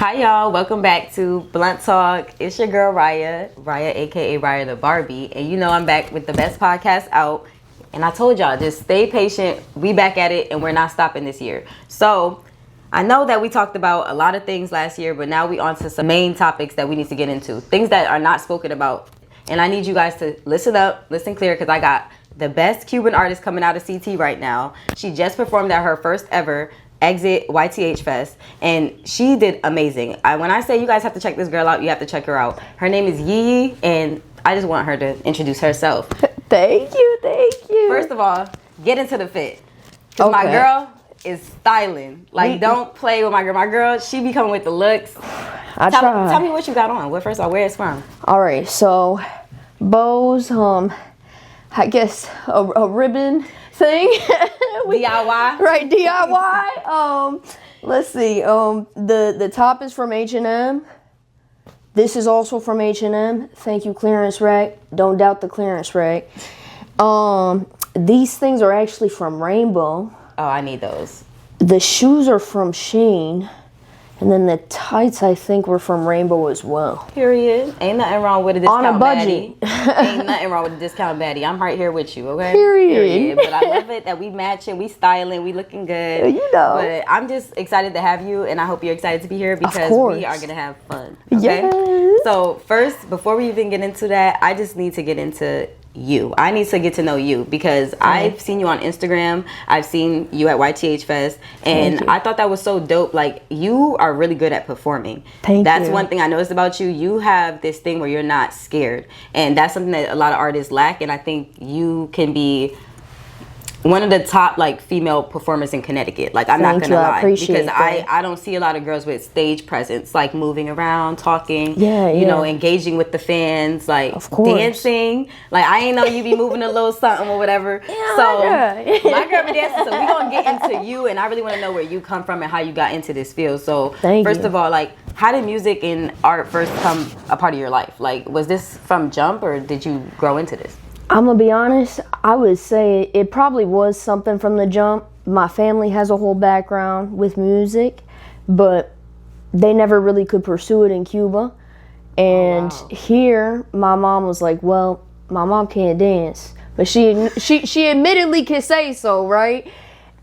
Hi y'all, welcome back to Blunt Talk. It's your girl Riah, aka Riah the Barbie, and you know I'm back with the best podcast out. And I told y'all, just stay patient. We back at it, and we're not stopping this year. So I know that we talked about a lot of things last year, but now we on to some main topics that we need to get into, things that are not spoken about. And I need you guys to listen up, listen clear, because I got the best Cuban artist coming out of CT right now. She just performed at her first ever Exit YTH Fest, and she did amazing. When I say you guys have to check this girl out, you have to check her out. Her name is YIYI, and I just want her to introduce herself. Thank you. First of all, get into the fit, because my girl is styling. Like, don't play with my girl. My girl, she be coming with the looks. Tell me what you got on. Well, first of all, where it's from? All right, so bows, I guess a ribbon thing. DIY. Right, DIY. Let's see. The top is from H&M. This is also from H&M. Thank you, clearance rack. Don't doubt the clearance rack. These things are actually from Rainbow. Oh, I need those. The shoes are from Shein. And then the tights, I think, were from Rainbow as well. Period. Ain't nothing wrong with a discount on a budget. Ain't nothing wrong with a discount baddie. I'm right here with you, okay? Period. But I love it that we matching, we styling, we looking good. You know. But I'm just excited to have you, and I hope you're excited to be here because we are going to have fun. Okay? Yes. So first, before we even get into that, I just need to get into you. I need to get to know you because I've seen you on Instagram. I've seen you at YTH Fest, and I thought that was so dope. Like, you are really good at performing. That's one thing I noticed about you. You have this thing where you're not scared, and that's something that a lot of artists lack, and I think you can be one of the top like female performers in Connecticut. Like, I'm not gonna lie, because I don't see a lot of girls with stage presence, like moving around, talking, you know, engaging with the fans, like dancing. Like, I ain't know you be moving a little something or whatever. So my girl be dancing. So we gonna get into you, and I really want to know where you come from and how you got into this field. So first of all, like, how did music and art first become a part of your life? Like, was this from jump, or did you grow into this? I'm gonna be honest, I would say it probably was something from the jump. My family has a whole background with music, but they never really could pursue it in Cuba. And here, my mom was like, well, my mom can't dance, but she admittedly can say so, right?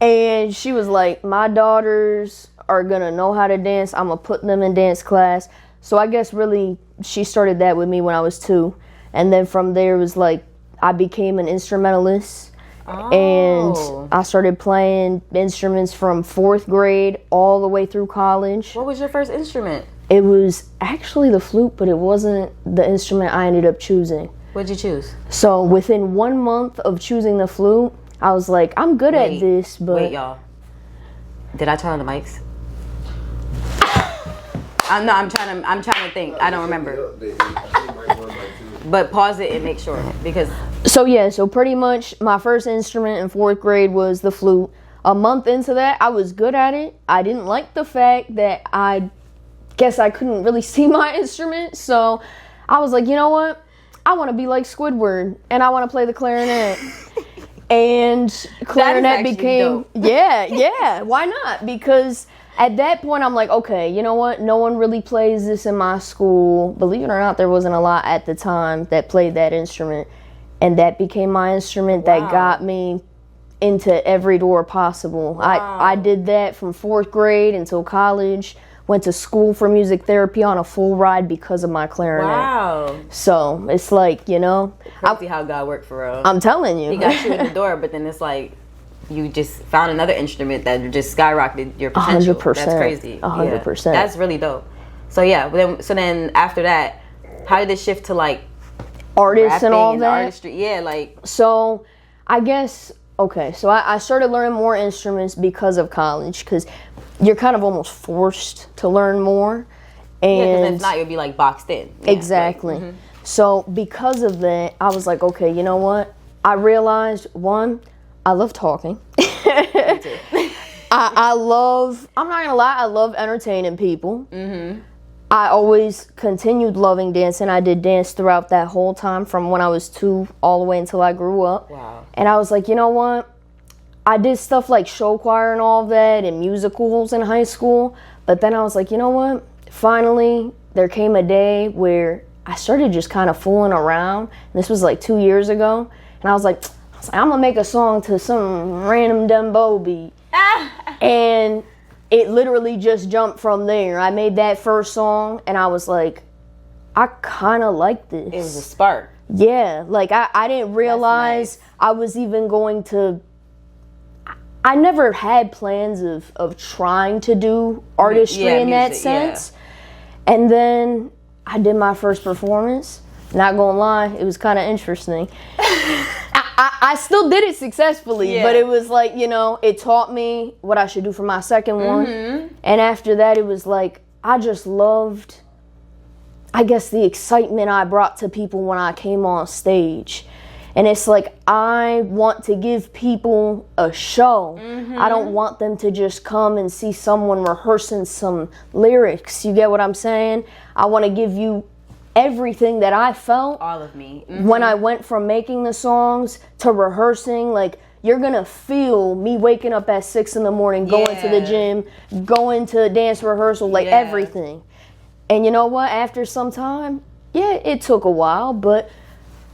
And she was like, my daughters are gonna know how to dance. I'm gonna put them in dance class. So I guess really she started that with me when I was 2. And then from there it was like, I became an instrumentalist, and I started playing instruments from 4th grade all the way through college. What was your first instrument? It was actually the flute, but it wasn't the instrument I ended up choosing. What'd you choose? So within 1 month of choosing the flute, I was like, I'm good at this, but... Wait, y'all. Did I turn on the mics? I'm trying to think. I don't remember. But pause it and make sure, because... So pretty much my first instrument in 4th grade was the flute. A month into that, I was good at it. I didn't like the fact that I guess I couldn't really see my instrument. So I was like, you know what? I want to be like Squidward, and I want to play the clarinet. And clarinet became... Dope. Yeah, why not? Because... at that point, I'm like, okay, you know what? No one really plays this in my school. Believe it or not, there wasn't a lot at the time that played that instrument. And that became my instrument that got me into every door possible. I did that from 4th grade until college. Went to school for music therapy on a full ride because of my clarinet. Wow. So it's like, you know. Crazy how God worked for real. I'm telling you. He got you in the door, but then it's like, you just found another instrument that just skyrocketed your potential. 100%. That's crazy. 100%. Yeah, that's really dope. So then after that, how did it shift to like artists and all that? Artistry? Yeah, like. So I guess, okay, so I started learning more instruments because of college, because you're kind of almost forced to learn more. And because if not, you'll be like boxed in. Yeah, exactly. Like, So because of that, I was like, okay, you know what? I realized, one, I love talking. Me too. I'm not gonna lie, I love entertaining people. I always continued loving dancing. I did dance throughout that whole time from when I was 2 all the way until I grew up. Wow. And I was like, you know what? I did stuff like show choir and all of that and musicals in high school. But then I was like, you know what? finally, there came a day where I started just kind of fooling around. This was like 2 years ago. And I was like, I'm going to make a song to some random Dembo beat. And it literally just jumped from there. I made that first song and I was like, I kind of like this. It was a spark. Yeah, like I didn't realize I was even going to. I never had plans of trying to do artistry in that sense. Yeah. And then I did my first performance. Not gonna lie, it was kind of interesting. I still did it successfully, but it was like, you know, it taught me what I should do for my second one. And after that, it was like, I just loved, I guess, the excitement I brought to people when I came on stage. And it's like, I want to give people a show. I don't want them to just come and see someone rehearsing some lyrics. You get what I'm saying? I want to give you everything that I felt. All of me. When I went from making the songs to rehearsing, like, you're going to feel me waking up at 6 in the morning, going to the gym, going to dance rehearsal, like everything. And you know what? After some time, it took a while, but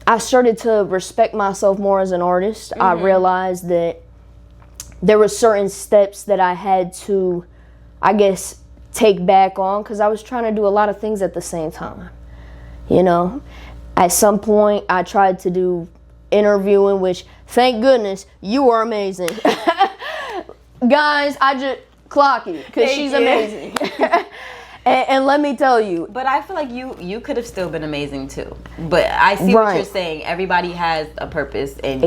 I started to respect myself more as an artist. I realized that there were certain steps that I had to, I guess, take back on because I was trying to do a lot of things at the same time. You know, at some point I tried to do interviewing, which, thank goodness, you are amazing. Guys, I just clock it because she's amazing. And let me tell you. But I feel like you could have still been amazing too. But I see what you're saying. Everybody has a purpose and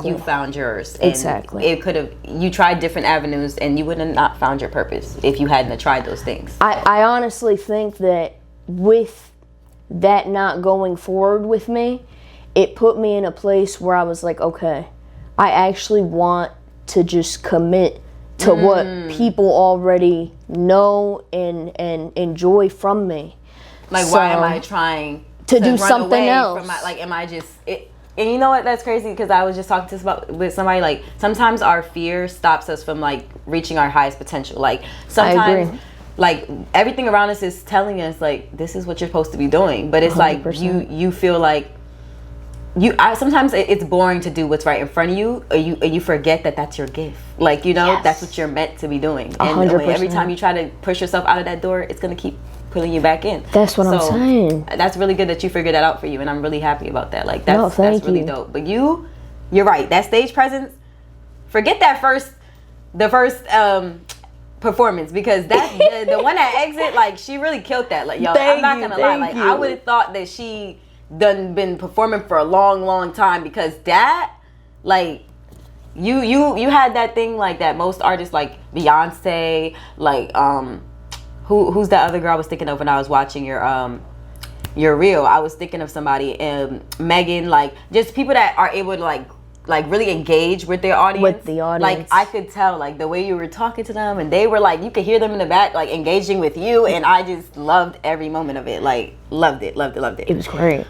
you found yours. And it could have, you tried different avenues and you would have not found your purpose if you hadn't tried those things. I honestly think that with that not going forward with me, it put me in a place where I was like, okay, I actually want to just commit to what people already know and enjoy from me. Like, so, why am I trying to do something else? From like, am I just... And you know what? That's crazy because I was just talking with somebody, like, sometimes our fear stops us from, like, reaching our highest potential. Like, sometimes... Like, everything around us is telling us, like, this is what you're supposed to be doing. But it's 100%. Like, you feel like... sometimes it's boring to do what's right in front of you, and you forget that that's your gift. Like, you know, that's what you're meant to be doing. And every time you try to push yourself out of that door, it's going to keep pulling you back in. That's what I'm saying. That's really good that you figured that out for you, and I'm really happy about that. Like, that's really dope. But you're right. That stage presence, forget the first performance, because that's the one at Exit, like, she really killed that. Like, yo, I'm not gonna lie. Like, I would have thought that she been performing for a long time, because that, like, you had that thing like that most artists, like Beyonce, like who's that other girl I was thinking of when I was watching your reel? I was thinking of somebody, Megan, like, just people that are able to like really engage with their audience. With the audience. Like, I could tell, like, the way you were talking to them, and they were like, you could hear them in the back, like, engaging with you, and I just loved every moment of it. Like, loved it. It was great.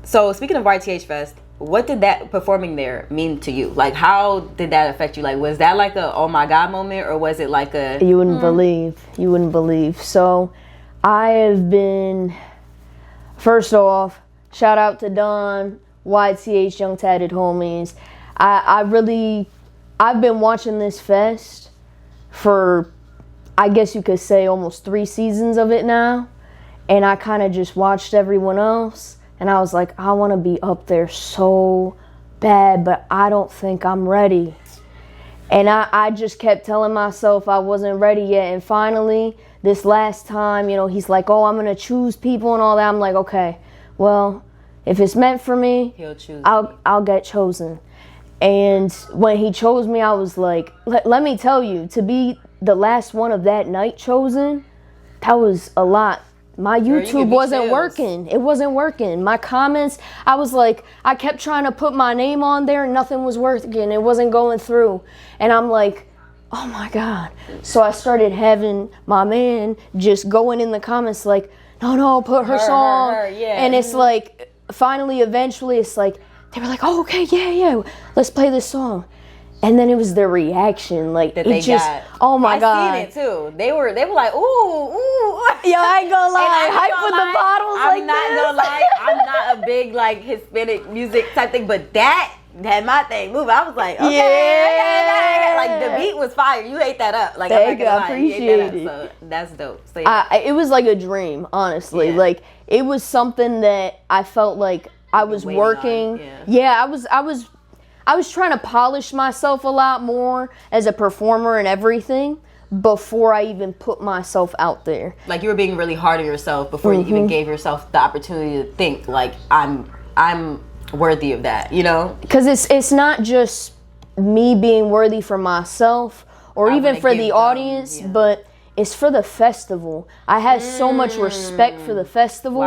So speaking of YTH Fest, what did that performing there mean to you? Like, how did that affect you? Like, was that like a oh my god moment, or was it like a... You wouldn't believe. So I have been, first off, shout out to Don, YTH, Young Tatted Homies. I've been watching this fest for, I guess you could say, almost 3 seasons of it now. And I kind of just watched everyone else. And I was like, I want to be up there so bad, but I don't think I'm ready. And I just kept telling myself I wasn't ready yet. And finally, this last time, you know, he's like, oh, I'm going to choose people and all that. I'm like, okay, well, if it's meant for me, I'll get chosen. And when he chose me, I was like, let me tell you, to be the last one of that night chosen, that was a lot. My YouTube wasn't working. It wasn't working. My comments, I was like, I kept trying to put my name on there and nothing was working. It wasn't going through. And I'm like, oh my God. So I started having my man just going in the comments like, no, put her song. And it's like, finally, eventually, it's like, they were like, oh, okay, yeah, let's play this song. And then it was their reaction, like that it they just, got. oh my God. I seen it too. They were like, ooh. Yo, I ain't gonna lie, hype with the bottles I'm like not this. gonna lie, I'm not a big like Hispanic music type thing, but that had my thing move. I was like, okay. Like the beat was fire. You ate that up. Like Thank you, I you appreciate ate that up. it. So that's dope. So, yeah. It was like a dream, honestly. Yeah. Like it was something that I felt like I was working. I was trying to polish myself a lot more as a performer and everything before I even put myself out there. Like you were being really hard on yourself before you even gave yourself the opportunity to think like I'm worthy of that, you know? Because it's not just me being worthy for myself or even for the audience, but it's for the festival. I had so much respect for the festival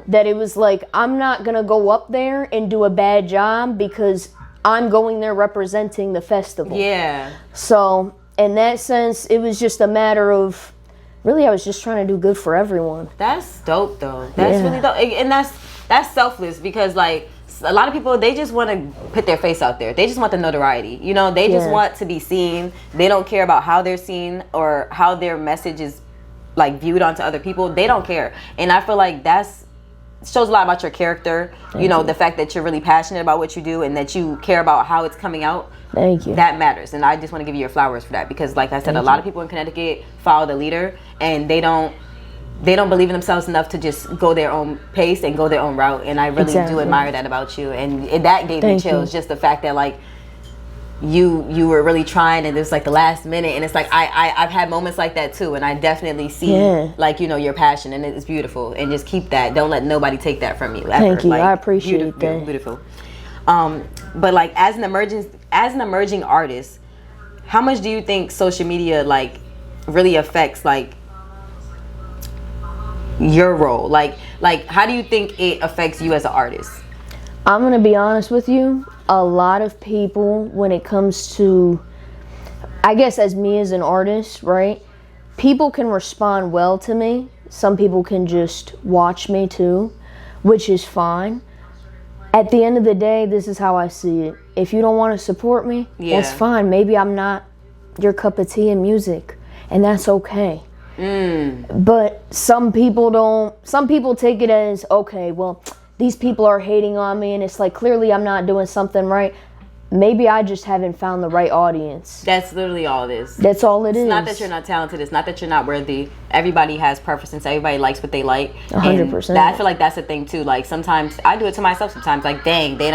that it was like, I'm not going to go up there and do a bad job because I'm going there representing the festival. Yeah. So in that sense, it was just a matter of, really, I was just trying to do good for everyone. That's dope, though. That's really dope. And that's selfless because, like, a lot of people, they just want to put their face out there. They just want the notoriety. You know, they just want to be seen. They don't care about how they're seen or how their message is, like, viewed onto other people. They don't care. And I feel like that's shows a lot about your character. You know, the fact that you're really passionate about what you do and that you care about how it's coming out. Thank you. That matters. And I just want to give you your flowers for that because, like I said, a lot of people in Connecticut follow the leader and they don't believe in themselves enough to just go their own pace and go their own route. And I really do admire that about you. And that gave me chills. Just the fact that, like, you were really trying and it was like the last minute. And it's like, I've had moments like that too. And I definitely see, like, you know, your passion and it's beautiful. And just keep that. Don't let nobody take that from you. Ever. Thank you. Like, I appreciate that. Beautiful. But, like, as an emerging artist, how much do you think social media, like, really affects, like, your role? Like how do you think it affects you as an artist? I'm gonna be honest with you, a lot of people, when it comes to, I guess as me as an artist, right, people can respond well to me. Some people can just watch me too, which is fine. At the end of the day, this is how I see it. If you don't want to support me, that's fine. Maybe I'm not your cup of tea in music, and that's okay. But some people take it as, okay, well, these people are hating on me and it's like, clearly I'm not doing something right. Maybe I just haven't found the right audience. That's literally all it is. That's all it is. It's not that you're not talented. It's not that you're not worthy. Everybody has preferences. Everybody likes what they like. 100%. I feel like that's the thing too. Like sometimes I do it to myself sometimes. Like, dang, they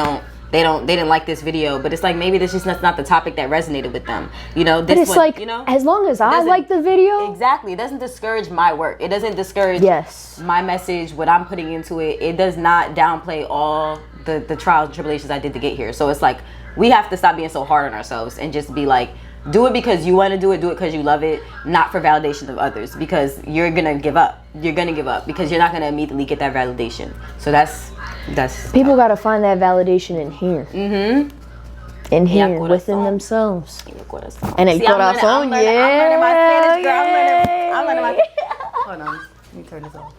didn't like this video, but it's like maybe this just not the topic that resonated with them, you know. But it's like, you know, as long as I like the video, exactly, it doesn't discourage my work. It doesn't discourage my message, what I'm putting into it. It does not downplay all the trials and tribulations I did to get here. So it's like we have to stop being so hard on ourselves and just be like, do it because you want to do it because you love it, not for validation of others, because you're gonna give up. You're gonna give up because you're not gonna immediately get that validation. So that's people gotta find that validation in here. In here, within themselves. And el corazón, I'm learning my Spanish, girl. I'm learning my. Hold on, let me turn this off.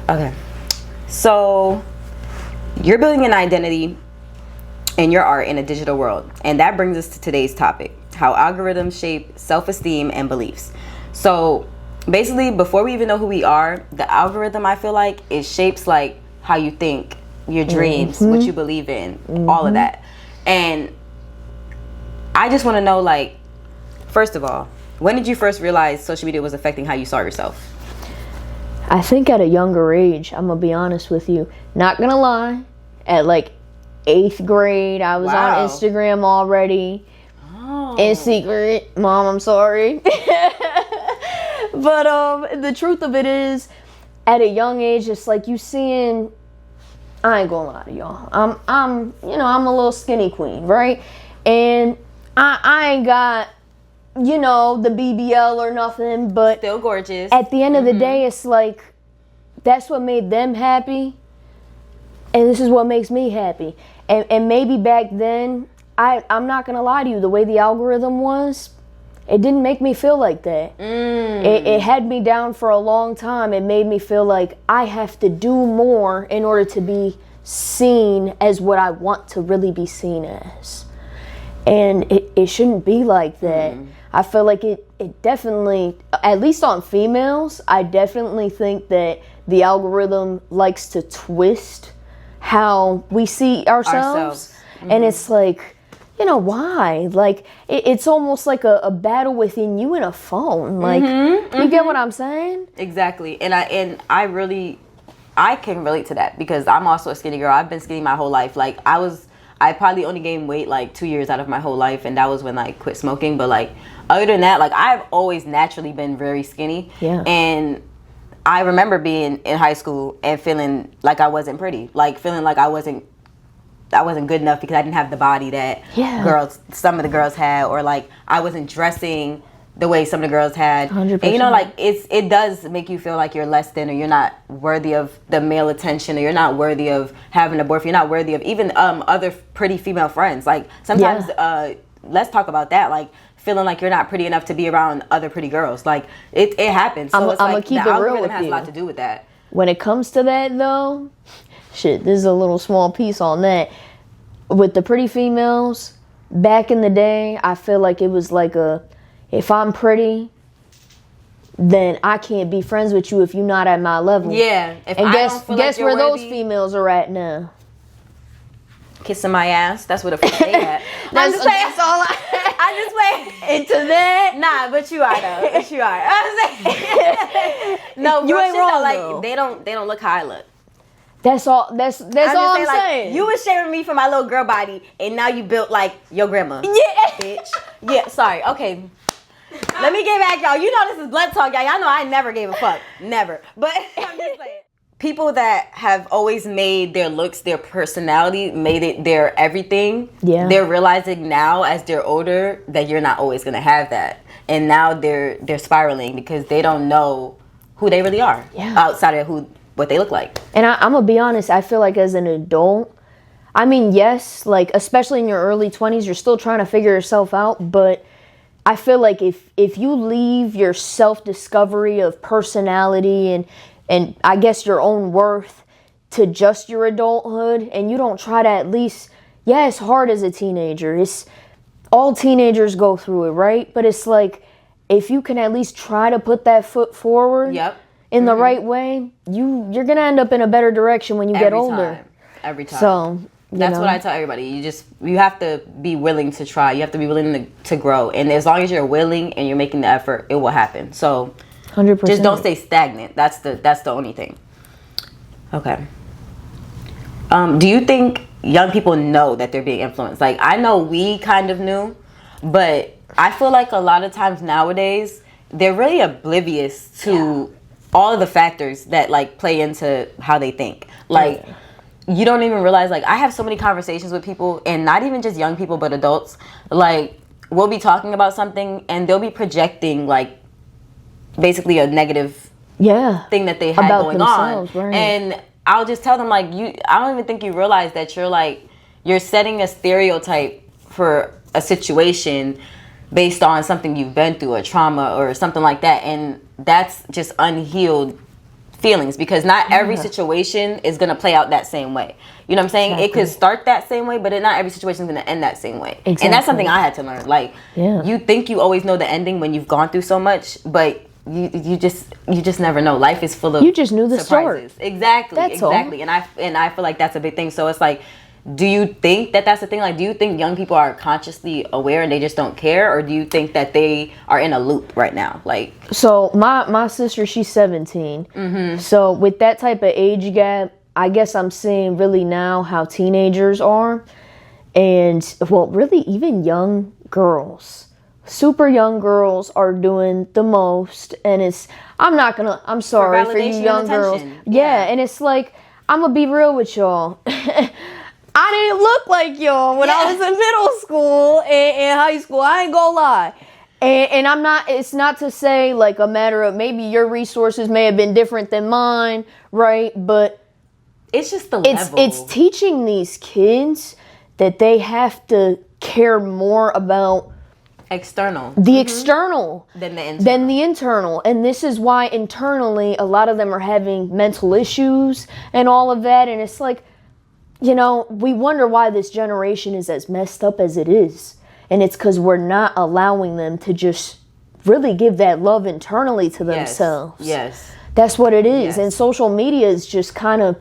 Okay, so you're building an identity in your art in a digital world, and that brings us to today's topic: how algorithms shape self-esteem and beliefs. So basically, before we even know who we are, the algorithm, I feel like, it shapes like how you think, your dreams, what you believe in, all of that. And I just want to know, like, first of all, when did you first realize social media was affecting how you saw yourself? I think at a younger age, I'm gonna be honest with you. Not gonna lie, at like 8th grade, I was on Instagram already. In secret. Mom, I'm sorry. But the truth of it is, at a young age, it's like you seeing, I ain't gonna lie to y'all, I'm a little skinny queen, right? And I ain't got, you know, the BBL or nothing, but still gorgeous. At the end of the day, it's like, that's what made them happy, and this is what makes me happy. And maybe back then, I'm not gonna lie to you, the way the algorithm was, it didn't make me feel like that. It had me down for a long time. It made me feel like I have to do more in order to be seen as what I want to really be seen as. And it shouldn't be like that. I feel like it definitely, at least on females, I definitely think that the algorithm likes to twist how we see ourselves. And it's like, you know, why? Like, it's almost like a battle within you and a phone. Like, you get what I'm saying? Exactly. And I can relate to that because I'm also a skinny girl. I've been skinny my whole life. Like, I probably only gained weight like 2 years out of my whole life, and that was when I quit smoking. But like, other than that, like, I've always naturally been very skinny. Yeah. And I remember being in high school and feeling like I wasn't pretty, like feeling like I wasn't good enough because I didn't have the body that some of the girls had, or like I wasn't dressing the way some of the girls had. 100%. And you know, like, it does make you feel like you're less than, or you're not worthy of the male attention, or you're not worthy of having a boyfriend, you're not worthy of even other pretty female friends. Like, sometimes let's talk about that, like feeling like you're not pretty enough to be around other pretty girls. Like, it happens. So it's like the algorithm has a lot to do with that. When it comes to that though, shit, this is a little small piece on that. With the pretty females, back in the day, I feel like it was like if I'm pretty, then I can't be friends with you if you're not at my level. Yeah. And guess where those females are at now? Kissing my ass. That's what they had. I'm just saying. That's all I'm just saying. Into that? Nah, but you are though. But you are. I'm saying. No, you ain't wrong. Like, though. they don't look how I look. That's all. That's all I'm saying. Like, you was shaming me for my little girl body, and now you built like your grandma. Yeah, bitch. Yeah. Sorry. Okay. Let me get back, y'all. You know this is blood talk, y'all. Y'all know I never gave a fuck. Never. But I'm just saying. People that have always made their looks, their personality, made it their everything. Yeah. They're realizing now as they're older that you're not always gonna have that, and now they're spiraling because they don't know who they really are outside of what they look like. And I'm gonna be honest. I feel like as an adult, I mean, yes, like especially in your early 20s, you're still trying to figure yourself out, but I feel like if you leave your self-discovery of personality and I guess your own worth to just your adulthood, and you don't try to at least, it's hard as a teenager. It's all teenagers go through it, right? But it's like, if you can at least try to put that foot forward in the right way, you're gonna end up in a better direction when you get older. Every time. So that's what I tell everybody. You have to be willing to try. You have to be willing to grow. And as long as you're willing and you're making the effort, it will happen. So 100%. Just don't stay stagnant. That's the only thing. Okay. Do you think young people know that they're being influenced? Like, I know we kind of knew, but I feel like a lot of times nowadays they're really oblivious to all of the factors that like play into how they think. Like, you don't even realize, like, I have so many conversations with people, and not even just young people, but adults. Like, we'll be talking about something and they'll be projecting like basically a negative thing that they had about going themselves, on. Right. And I'll just tell them, like, I don't even think you realize that you're setting a stereotype for a situation based on something you've been through, a trauma or something like that. And that's just unhealed feelings, because not every situation is going to play out that same way. You know what I'm saying? Exactly. It could start that same way, but not every situation is going to end that same way. Exactly. And that's something I had to learn. Like, you think you always know the ending when you've gone through so much, but you just never know. Life is full of you just knew the surprises. Story. Exactly. That's exactly. all. And I feel like that's a big thing. So it's like, do you think that that's the thing? Like, do you think young people are consciously aware and they just don't care? Or do you think that they are in a loop right now? Like, so my sister, she's 17. Mm-hmm. So with that type of age gap, I guess I'm seeing really now how teenagers are. And, well, really even young girls. Super young girls are doing the most. And I'm sorry for you young girls. Yeah, and it's like, I'm going to be real with y'all. I didn't look like y'all when I was in middle school and high school. I ain't gonna lie. And it's not to say like a matter of maybe your resources may have been different than mine, right? But it's just the level. It's teaching these kids that they have to care more about the external than the internal. And this is why internally a lot of them are having mental issues and all of that. And it's like, you know, we wonder why this generation is as messed up as it is. And it's because we're not allowing them to just really give that love internally to themselves. Yes. That's what it is. Yes. And social media is just kind of,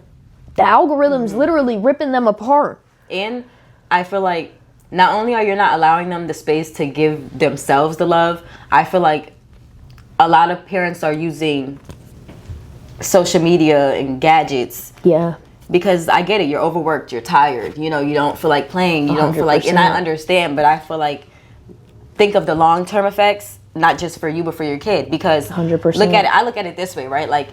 the algorithm's literally ripping them apart. And I feel like not only are you not allowing them the space to give themselves the love, I feel like a lot of parents are using social media and gadgets. Yeah. Because I get it, you're overworked, you're tired, you know, you don't feel like playing, you don't feel like, and I understand, but I feel like, think of the long-term effects, not just for you, but for your kid. Because 100%. I look at it this way, right? Like,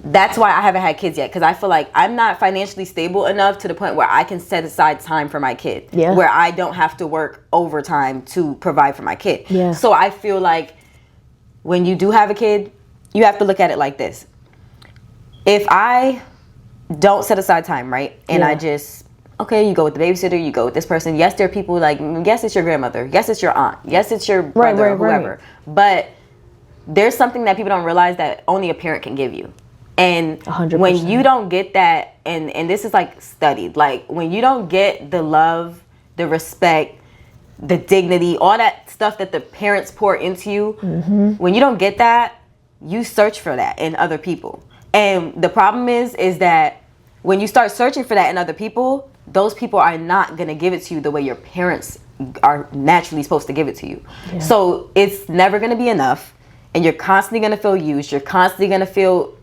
that's why I haven't had kids yet, because I feel like I'm not financially stable enough to the point where I can set aside time for my kid, where I don't have to work overtime to provide for my kid. Yeah. So I feel like when you do have a kid, you have to look at it like this. If I don't set aside time, right? And I just, okay, you go with the babysitter, you go with this person. Yes, there are people like, yes, it's your grandmother. Yes, it's your aunt. Yes, it's your brother or whoever. Right. But there's something that people don't realize that only a parent can give you. And 100%. When you don't get that, and this is like studied, like when you don't get the love, the respect, the dignity, all that stuff that the parents pour into you, when you don't get that, you search for that in other people. And the problem is that when you start searching for that in other people, those people are not going to give it to you the way your parents are naturally supposed to give it to you. Yeah. So it's never going to be enough. And you're constantly going to feel used. You're constantly going to feel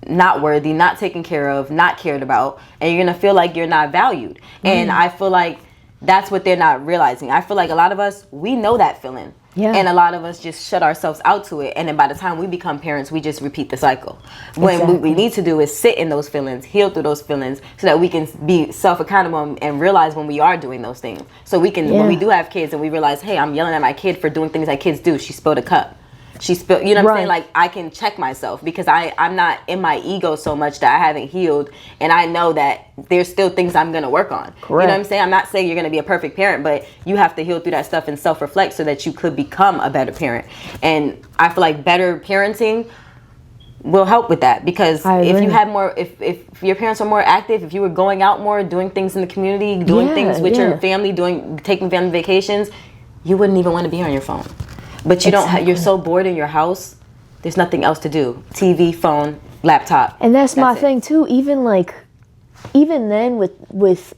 not worthy, not taken care of, not cared about. And you're going to feel like you're not valued. And I feel like that's what they're not realizing. I feel like a lot of us, we know that feeling. Yeah. And a lot of us just shut ourselves out to it. And then by the time we become parents, we just repeat the cycle. When what we need to do is sit in those feelings, heal through those feelings, so that we can be self-accountable and realize when we are doing those things. So we can, when we do have kids and we realize, hey, I'm yelling at my kid for doing things that kids do. She spilled a cup. She spilled, you know what I'm saying? Like, I can check myself because I'm not in my ego so much that I haven't healed. And I know that there's still things I'm going to work on. Correct. You know what I'm saying? I'm not saying you're going to be a perfect parent, but you have to heal through that stuff and self-reflect so that you could become a better parent. And I feel like better parenting will help with that, because if you had more, if your parents are more active, if you were going out more, doing things in the community, doing things with your family, taking family vacations, you wouldn't even want to be on your phone. But you don't. You're so bored in your house. There's nothing else to do. TV, phone, laptop. And that's my thing too. Even then, with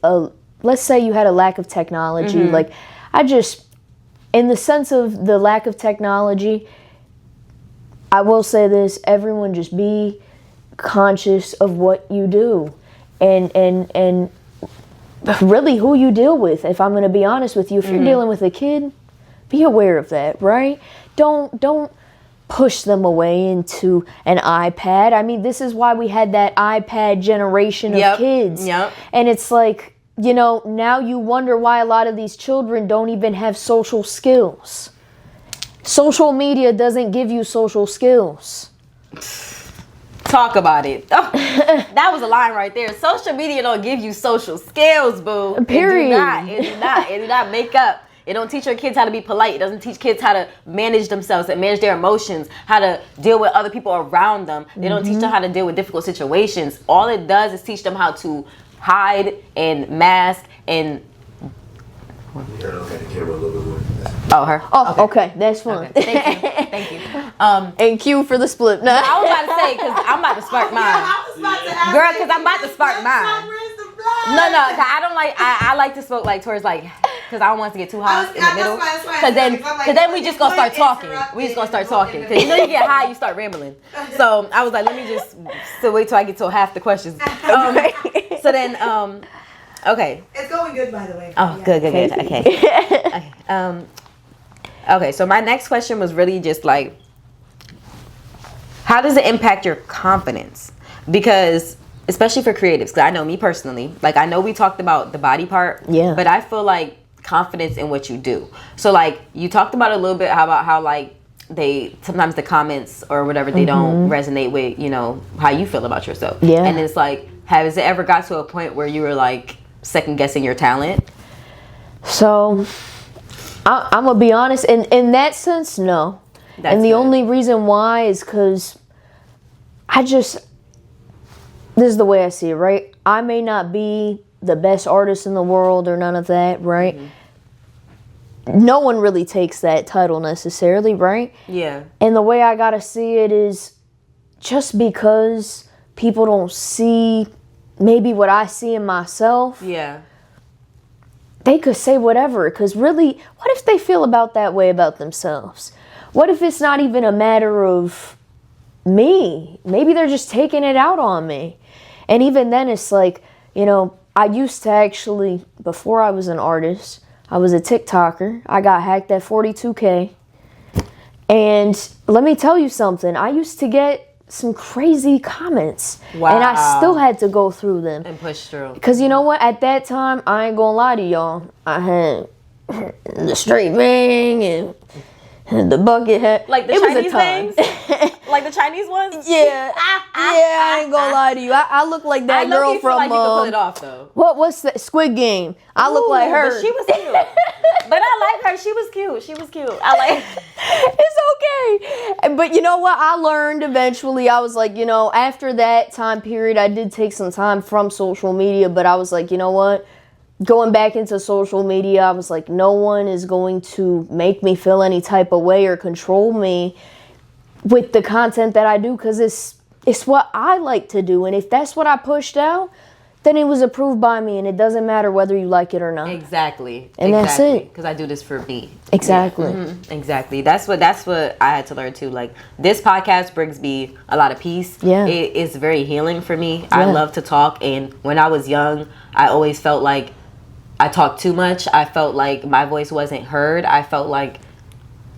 let's say you had a lack of technology. Like, in the sense of the lack of technology, I will say this: everyone just be conscious of what you do, and really who you deal with. If I'm going to be honest with you, if you're dealing with a kid, be aware of that, right? Don't push them away into an iPad. I mean, this is why we had that iPad generation of kids. Yep. And it's like, you know, now you wonder why a lot of these children don't even have social skills. Social media doesn't give you social skills. Talk about it. Oh, that was a line right there. Social media don't give you social skills, boo. Period. It do not make up. It don't teach your kids how to be polite. It doesn't teach kids how to manage themselves and manage their emotions, how to deal with other people around them. They don't teach them how to deal with difficult situations. All it does is teach them how to hide and mask and... Oh, her? Oh, okay. That's fine. Okay. Thank you. And cue for the split. No. I was about to say, because I'm about to spark mine. Girl, because I'm about to spark mine. No, cause I don't like. I like to smoke like towards like, cause I don't want it to get too hot in the middle. Cause then we just gonna start talking. We just gonna start talking. Cause you know you get high, you start rambling. So I was like, let me just wait till I get to half the questions. So then, okay. It's going good, by the way. Oh, good. Okay. Okay. So my next question was really just like, how does it impact your confidence? Because especially for creatives, because I know me personally, like I know we talked about the body part, but I feel like confidence in what you do. So like you talked about a little bit about how like they sometimes the comments or whatever they don't resonate with, you know, how you feel about yourself. Yeah. And it's like, has it ever got to a point where you were like second guessing your talent? So I'm gonna be honest, in that sense, no. And the only reason why is because this is the way I see it, right? I may not be the best artist in the world or none of that, right? no one really takes that title necessarily, right? Yeah. And the way I gotta see it is just because people don't see maybe what I see in myself. Yeah. They could say whatever, because really, what if they feel about that way about themselves? What if it's not even a matter of me? Maybe they're just taking it out on me. And even then, it's like, you know, I used to actually, before I was an artist, I was a TikToker. I got hacked at 42K. And let me tell you something. I used to get some crazy comments. Wow. And I still had to go through them. And push through. Because you know what? At that time, I ain't gonna lie to y'all. I had the straight bang and the bucket hat. Like the Chinese things? Like the Chinese ones? Yeah. I ain't gonna lie to you. I look like that girl from like you could pull it off though. What's that? Squid Game. I look like her. But she was cute. But I like her. She was cute. I like It's okay. But you know what? I learned eventually. I was like, you know, after that time period, I did take some time from social media, but I was like, you know what? Going back into social media, I was like, no one is going to make me feel any type of way or control me with the content that I do, because it's what I like to do. And if that's what I pushed out, then it was approved by me, and it doesn't matter whether you like it or not. Exactly. And that's it. Because I do this for me. Exactly. Yeah. Mm-hmm. Exactly. That's what I had to learn too. Like, this podcast brings me a lot of peace. Yeah. It is very healing for me. Yeah. I love to talk, and when I was young, I always felt like I talked too much. I felt like my voice wasn't heard. I felt like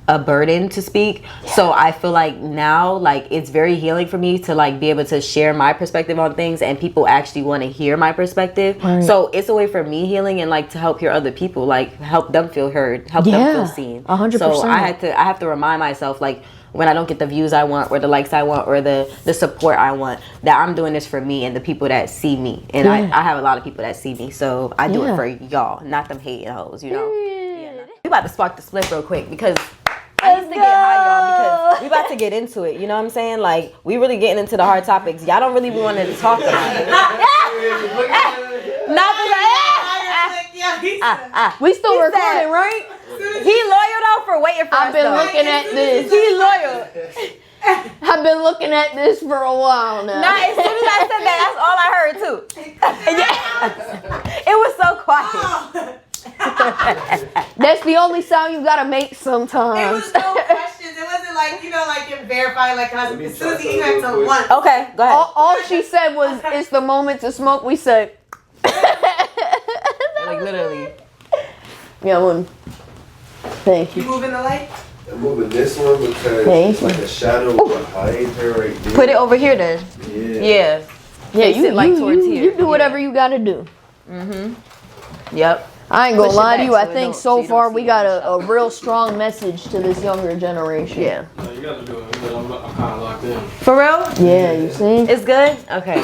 a burden to speak. So I feel like now, like, it's very healing for me to like be able to share my perspective on things, and people actually want to hear my perspective. Right. So it's a way for me healing, and like to help hear other people, like help them feel heard, help them feel seen. 100%. So I have to remind myself, like, when I don't get the views I want, or the likes I want, or the support I want, that I'm doing this for me and the people that see me. And I have a lot of people that see me, so I do it for y'all, not them hating hoes, you know? Yeah. We about to spark the split real quick, because I need to get high, y'all, because we about to get into it. You know what I'm saying? Like, we really getting into the hard topics. Y'all don't really want to talk about it. We still recording, right? He loyal though for waiting for us. I've been looking at this. He loyal. I've been looking at this for a while now. Nah, as soon as I said that, that's all I heard too. Yeah. It was so quiet. That's the only sound you gotta make sometimes. It was no questions. It wasn't like, you know, like in verifying, like, Susie, you had to once. Okay, go ahead. All she said was, "It's the moment to smoke." We said, like, literally. Yeah, one. Thank You you. moving the light? I'm moving this one because Thank it's like a shadow behind her right there. Put it over here then. Yeah. Yeah, Face it, like, towards here. You do whatever you gotta do. Yep. I ain't gonna Push it lie to back you. I so it think don't- so so you don't far see we it got and a real strong message to this younger generation. Yeah. No, you gotta do it. I'm kind of locked in. For real? Yeah, you see? It's good? Okay.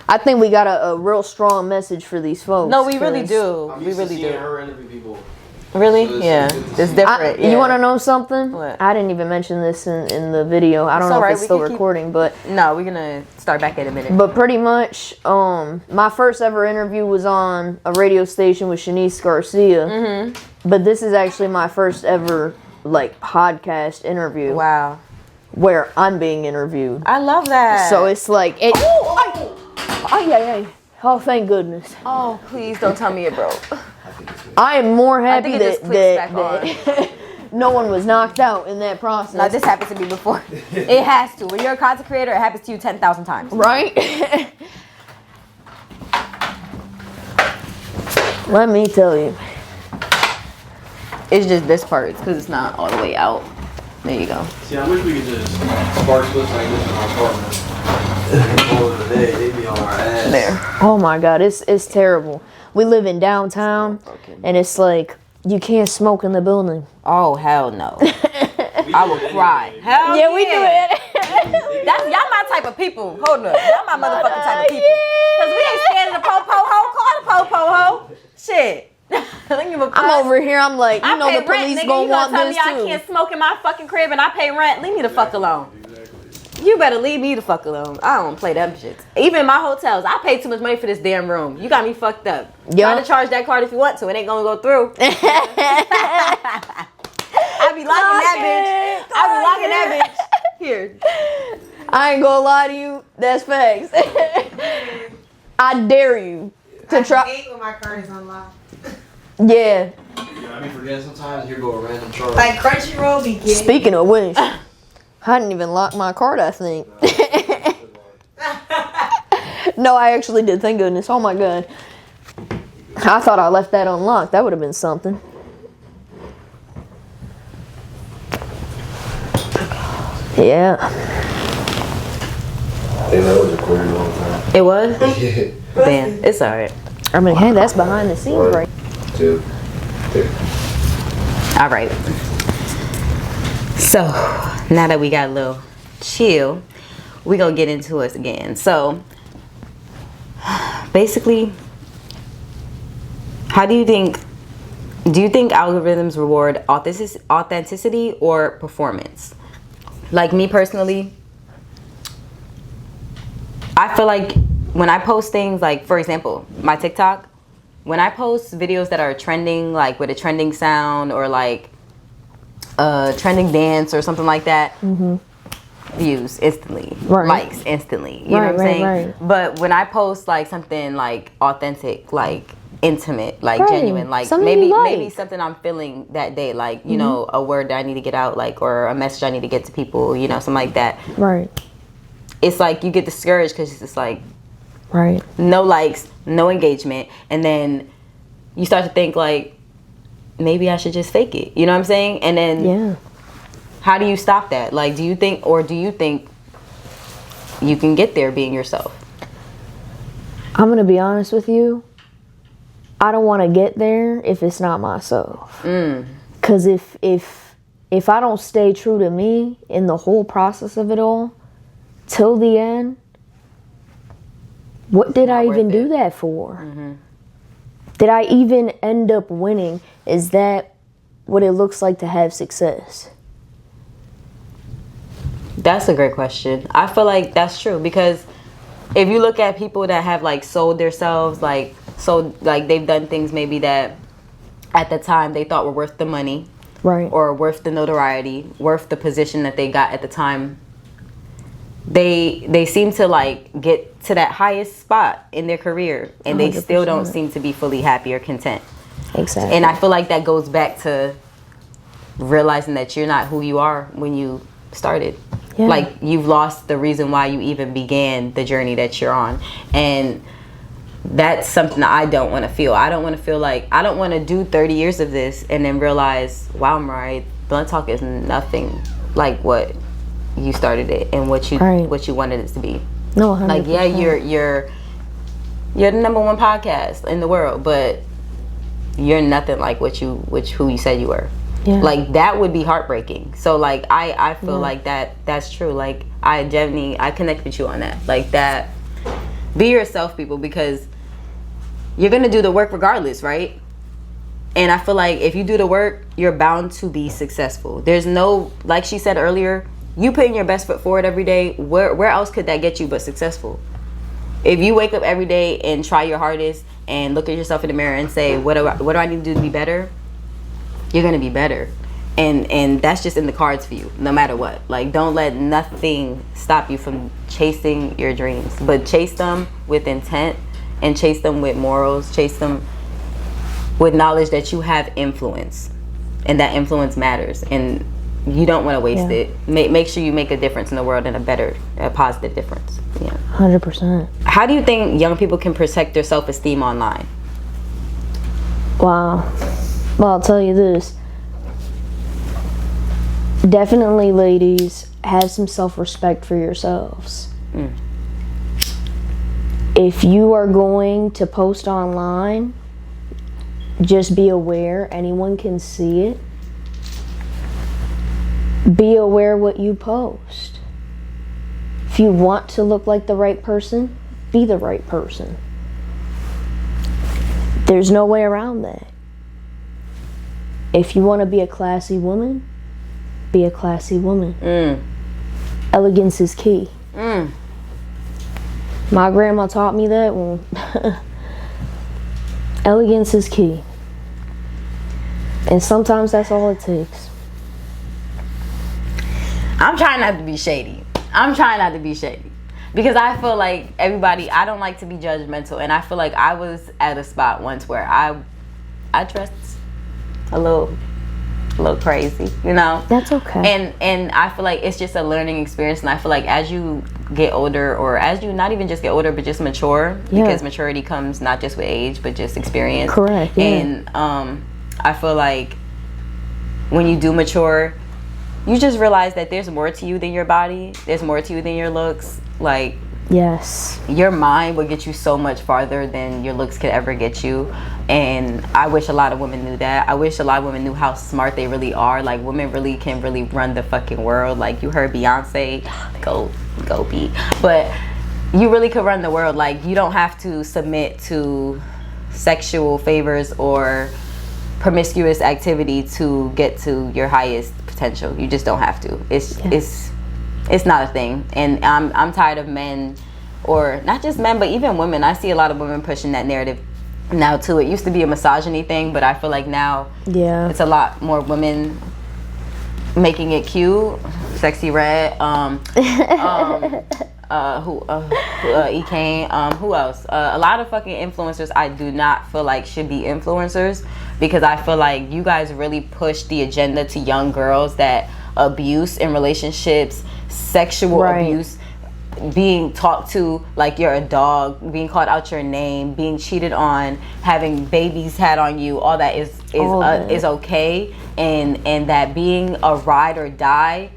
I think we got a real strong message for these folks. No, we really 'cause do. I'm We used to really seeing do. her interview people. Really? So Yeah. it's It's different. You want to know something? What? I didn't even mention this in the video. I don't know alright, if it's we still can keep- recording, but No, we're gonna start back in a minute. pretty much, my first ever interview was on a radio station with Shanice Garcia. Mm-hmm. But this is actually my first ever like podcast interview Wow. where I'm being interviewed. I love that. So it's like it. Oh, thank goodness. Oh, please don't tell me it broke. I am more happy think it just that clicks back no one was knocked out in that process. No, this happened to me before. It has to. When you're a content creator, it happens to you 10,000 times. Right? Let me tell you. It's just this part. It's because it's not all the way out. There you go. See, I wish we could just spark splits like this in our apartment. They be on our ass. There. Oh my God, it's terrible. We live in downtown, and it's like you can't smoke in the building. Oh, hell no. I will cry. Hell Yeah, we do it. That's y'all my type of people. Hold up. Y'all my motherfucking type of people. Because we ain't scared of the po-po-ho. Call the po-po-ho. Shit. I'm over here. I'm like, you know, pay the police rent, nigga. gonna You want tell this me I too. can't smoke in my fucking crib and I pay rent. Leave me the fuck alone. You better leave me the fuck alone. I don't play them shits. Even my hotels, I pay too much money for this damn room. You got me fucked up. Try to charge that card if you want to. It ain't gonna go through. I be locking that bitch. I be locking that bitch. Here. I ain't gonna lie to you. That's facts. I dare you to try. I hate when my card is unlocked. Yeah. I be forgetting sometimes. Here go a random charge. Like Crunchyroll be getting. Speaking of which, I didn't even lock my card, I think. No, I actually did. Thank goodness. Oh my god. I thought I left that unlocked. That would have been something. Yeah. They know it was recording all the time. It was? Yeah. Damn, it's alright. I mean, hey, that's behind the scenes, right? 2, 3. Alright. So, now that we got a little chill, we gonna get into us again. So, basically, do you think algorithms reward authenticity or performance? Like me personally, I feel like when I post things, like for example, my TikTok, when I post videos that are trending, like with a trending sound or like a trending dance or something like that, views instantly, likes instantly, you know what I'm saying? Right. But when I post like something like authentic, like intimate, like genuine, like maybe something I'm feeling that day, like you know, a word that I need to get out, like, or a message I need to get to people, you know, something like that. Right. It's like you get discouraged because it's just like, no likes, no engagement, and then you start to think like, maybe I should just fake it. You know what I'm saying? And then, how do you stop that? Like, do you think you can get there being yourself? I'm gonna be honest with you. I don't want to get there if it's not myself. Cause if I don't stay true to me in the whole process of it all, till the end, what did I even do that for? Did I even end up winning? Is that what it looks like to have success? That's a great question. I feel like that's true, because if you look at people that have like sold themselves, like they've done things maybe that at the time they thought were worth the money, or worth the notoriety, worth the position that they got at the time, they seem to like get to that highest spot in their career and 100%. They still don't seem to be fully happy or content. Exactly. And I feel like that goes back to realizing that you're not who you are when you started. Like you've lost the reason why you even began the journey that you're on. And that's something that I don't want to feel. I don't want to feel like, I don't want to do 30 years of this and then realize, wow, Mariah, Blunt Talk is nothing like what you started it and what you wanted it to be. No, 100%. Like, yeah, you're the #1 podcast in the world, but you're nothing like who you said you were. Like that would be heartbreaking. So like I feel like that's true. Like I connect with you on that. Like that, be yourself, people, because you're gonna do the work regardless, right? And I feel like if you do the work, you're bound to be successful. There's no, like she said earlier, you putting your best foot forward every day. Where else could that get you but successful? If you wake up every day and try your hardest and look at yourself in the mirror and say, what do I need to do to be better? You're gonna be better. And that's just in the cards for you, no matter what. Like, don't let nothing stop you from chasing your dreams, but chase them with intent and chase them with morals, chase them with knowledge that you have influence and that influence matters and you don't want to waste it. Make sure you make a difference in the world and a positive difference. 100%. How do you think young people can protect their self-esteem online? Wow. Well, I'll tell you this. Definitely, ladies, have some self-respect for yourselves. If you are going to post online, just be aware anyone can see it. Be aware what you post. If you want to look like the right person, be the right person. There's no way around that. If you want to be a classy woman, be a classy woman. Elegance is key. My grandma taught me that one. Elegance is key. And sometimes that's all it takes. I'm trying not to be shady. Because I feel like everybody, I don't like to be judgmental. And I feel like I was at a spot once where I dressed a little crazy, you know? That's okay. And I feel like it's just a learning experience. And I feel like as you get older, or as you not even just get older, but just mature, because maturity comes not just with age, but just experience. Correct, yeah. And I feel like when you do mature, you just realize that there's more to you than your body. There's more to you than your looks. Like, yes, your mind will get you so much farther than your looks could ever get you. And I wish a lot of women knew that. I wish a lot of women knew how smart they really are. Like, women really can really run the fucking world. Like, you heard Beyonce, go beat. But you really could run the world. Like, you don't have to submit to sexual favors or promiscuous activity to get to your highest potential. You just don't have to. It's not a thing. And I'm tired of men, or not just men, but even women. I see a lot of women pushing that narrative now too. It used to be a misogyny thing, but I feel like now it's a lot more women making it cute. Sexy Red, Ekane, who else? A lot of fucking influencers I do not feel like should be influencers, because I feel like you guys really push the agenda to young girls that abuse in relationships, sexual abuse, being talked to like you're a dog, being called out your name, being cheated on, having babies had on you, all that is okay, and that being a ride or die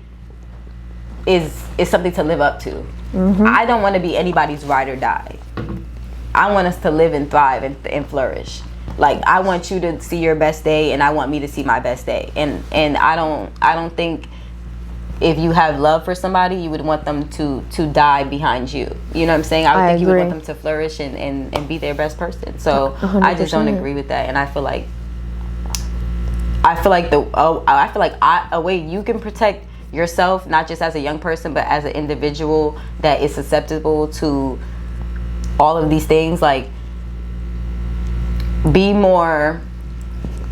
is something to live up to. I don't want to be anybody's ride or die. I want us to live and thrive and flourish. Like, I want you to see your best day, and I want me to see my best day. And I don't think if you have love for somebody, you would want them to die behind you. You know what I'm saying? I would think you would want them to flourish and be their best person. So 100%. I just don't agree with that. And I feel like a way you can protect yourself, not just as a young person, but as an individual that is susceptible to all of these things, like,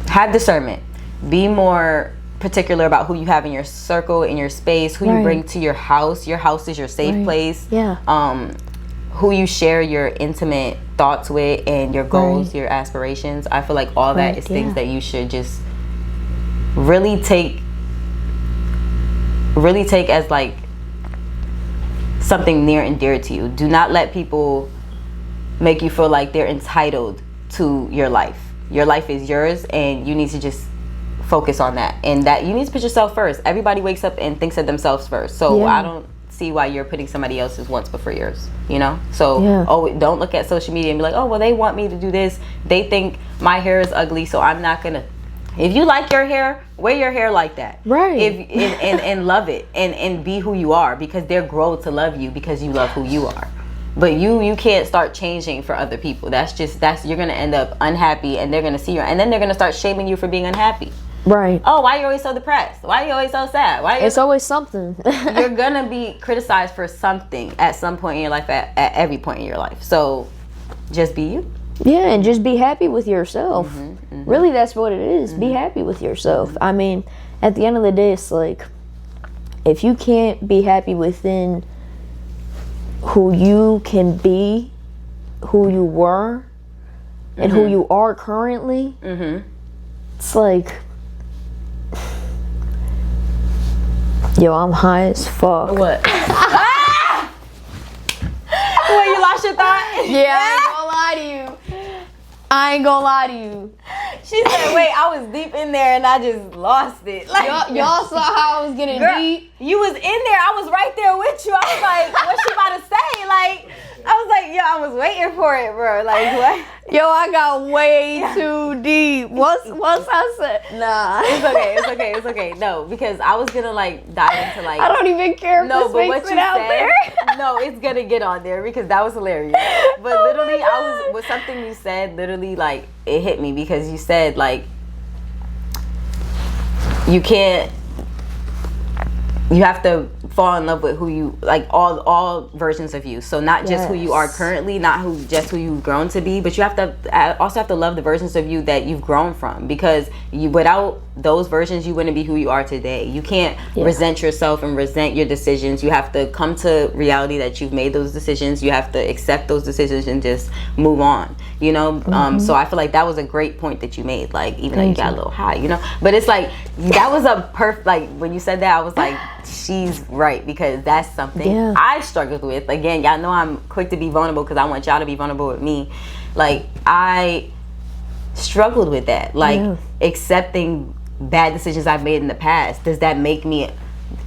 have discernment, be more particular about who you have in your circle, in your space, who you bring to your house. Your house is your safe place. Who you share your intimate thoughts with, and your goals, your aspirations. I feel like all that is things that you should just really take as like something near and dear to you. Do not let people make you feel like they're entitled to your life. Your life is yours, and you need to just focus on that, and that you need to put yourself first. Everybody wakes up and thinks of themselves first, so I don't see why you're putting somebody else's wants before yours, you know? So don't look at social media and be like, oh well, they want me to do this, they think my hair is ugly, so I'm not gonna. If you like your hair, wear your hair like that, right? And love it, and be who you are, because they'll grow to love you because you love who you are. But you can't start changing for other people. That's you're gonna end up unhappy, and they're gonna see you, and then they're gonna start shaming you for being unhappy. Right. Oh, why are you always so depressed? Why are you always so sad? It's always something. You're gonna be criticized for something at some point in your life, at every point in your life. So just be you. Yeah, and just be happy with yourself. Really, that's what it is. Be happy with yourself. I mean, at the end of the day, it's like, if you can't be happy within who you can be, who you were, and who you are currently, it's like, yo, I'm high as fuck. What? What, you lost your thought? Yeah, I ain't gonna lie to you. I ain't gonna lie to you. She said, wait, I was deep in there and I just lost it. Like, y'all saw how I was getting deep? You was in there. I was right there with you. I was like, what's she about to say? Like, I was like, yo, I was waiting for it, bro. Like, what? Yo, I got way too deep. Once I said, nah. It's okay. No, because I was gonna like dive into like. I don't even care if this makes it out there. No, it's gonna get on there because that was hilarious. But literally, with something you said, literally like it hit me, because you said like you have to fall in love with who you, like all versions of you. So not just who you are currently, not just who you've grown to be, but you have to also have to love the versions of you that you've grown from, because without those versions you wouldn't be who you are today. You can't resent yourself and resent your decisions. You have to come to reality that you've made those decisions. You have to accept those decisions and just move on, you know. So I feel like that was a great point that you made, like even though you got a little high, you know, but it's like that was a perfect, like when you said that I was like, she's right, because that's something I struggled with. Again, y'all know I'm quick to be vulnerable because I want y'all to be vulnerable with me. Like I struggled with that, like accepting bad decisions I've made in the past. Does that make me,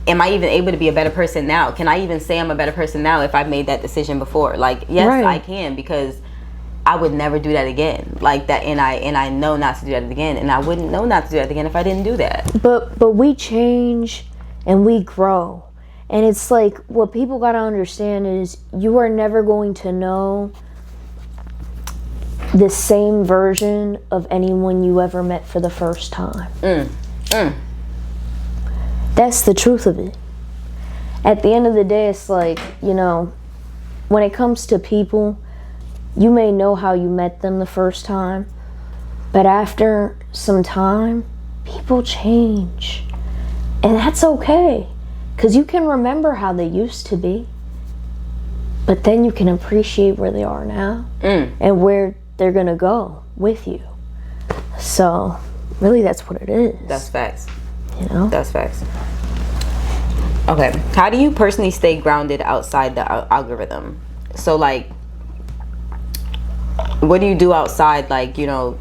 am I even able to be a better person now? Can I even say I'm a better person now if I've made that decision before? Like yes, I can, because I would never do that again, like that, and I know not to do that again, and I wouldn't know not to do that again if I didn't do that. But we change and we grow, and it's like what people gotta understand is you are never going to know the same version of anyone you ever met for the first time. That's the truth of it. At the end of the day, it's like, you know, when it comes to people, you may know how you met them the first time, but after some time, people change. And that's okay, because you can remember how they used to be, but then you can appreciate where they are now and where they're going to go with you. So, really, that's what it is. That's facts. You know? That's facts. Okay. How do you personally stay grounded outside the algorithm? So, like, what do you do outside, like, you know,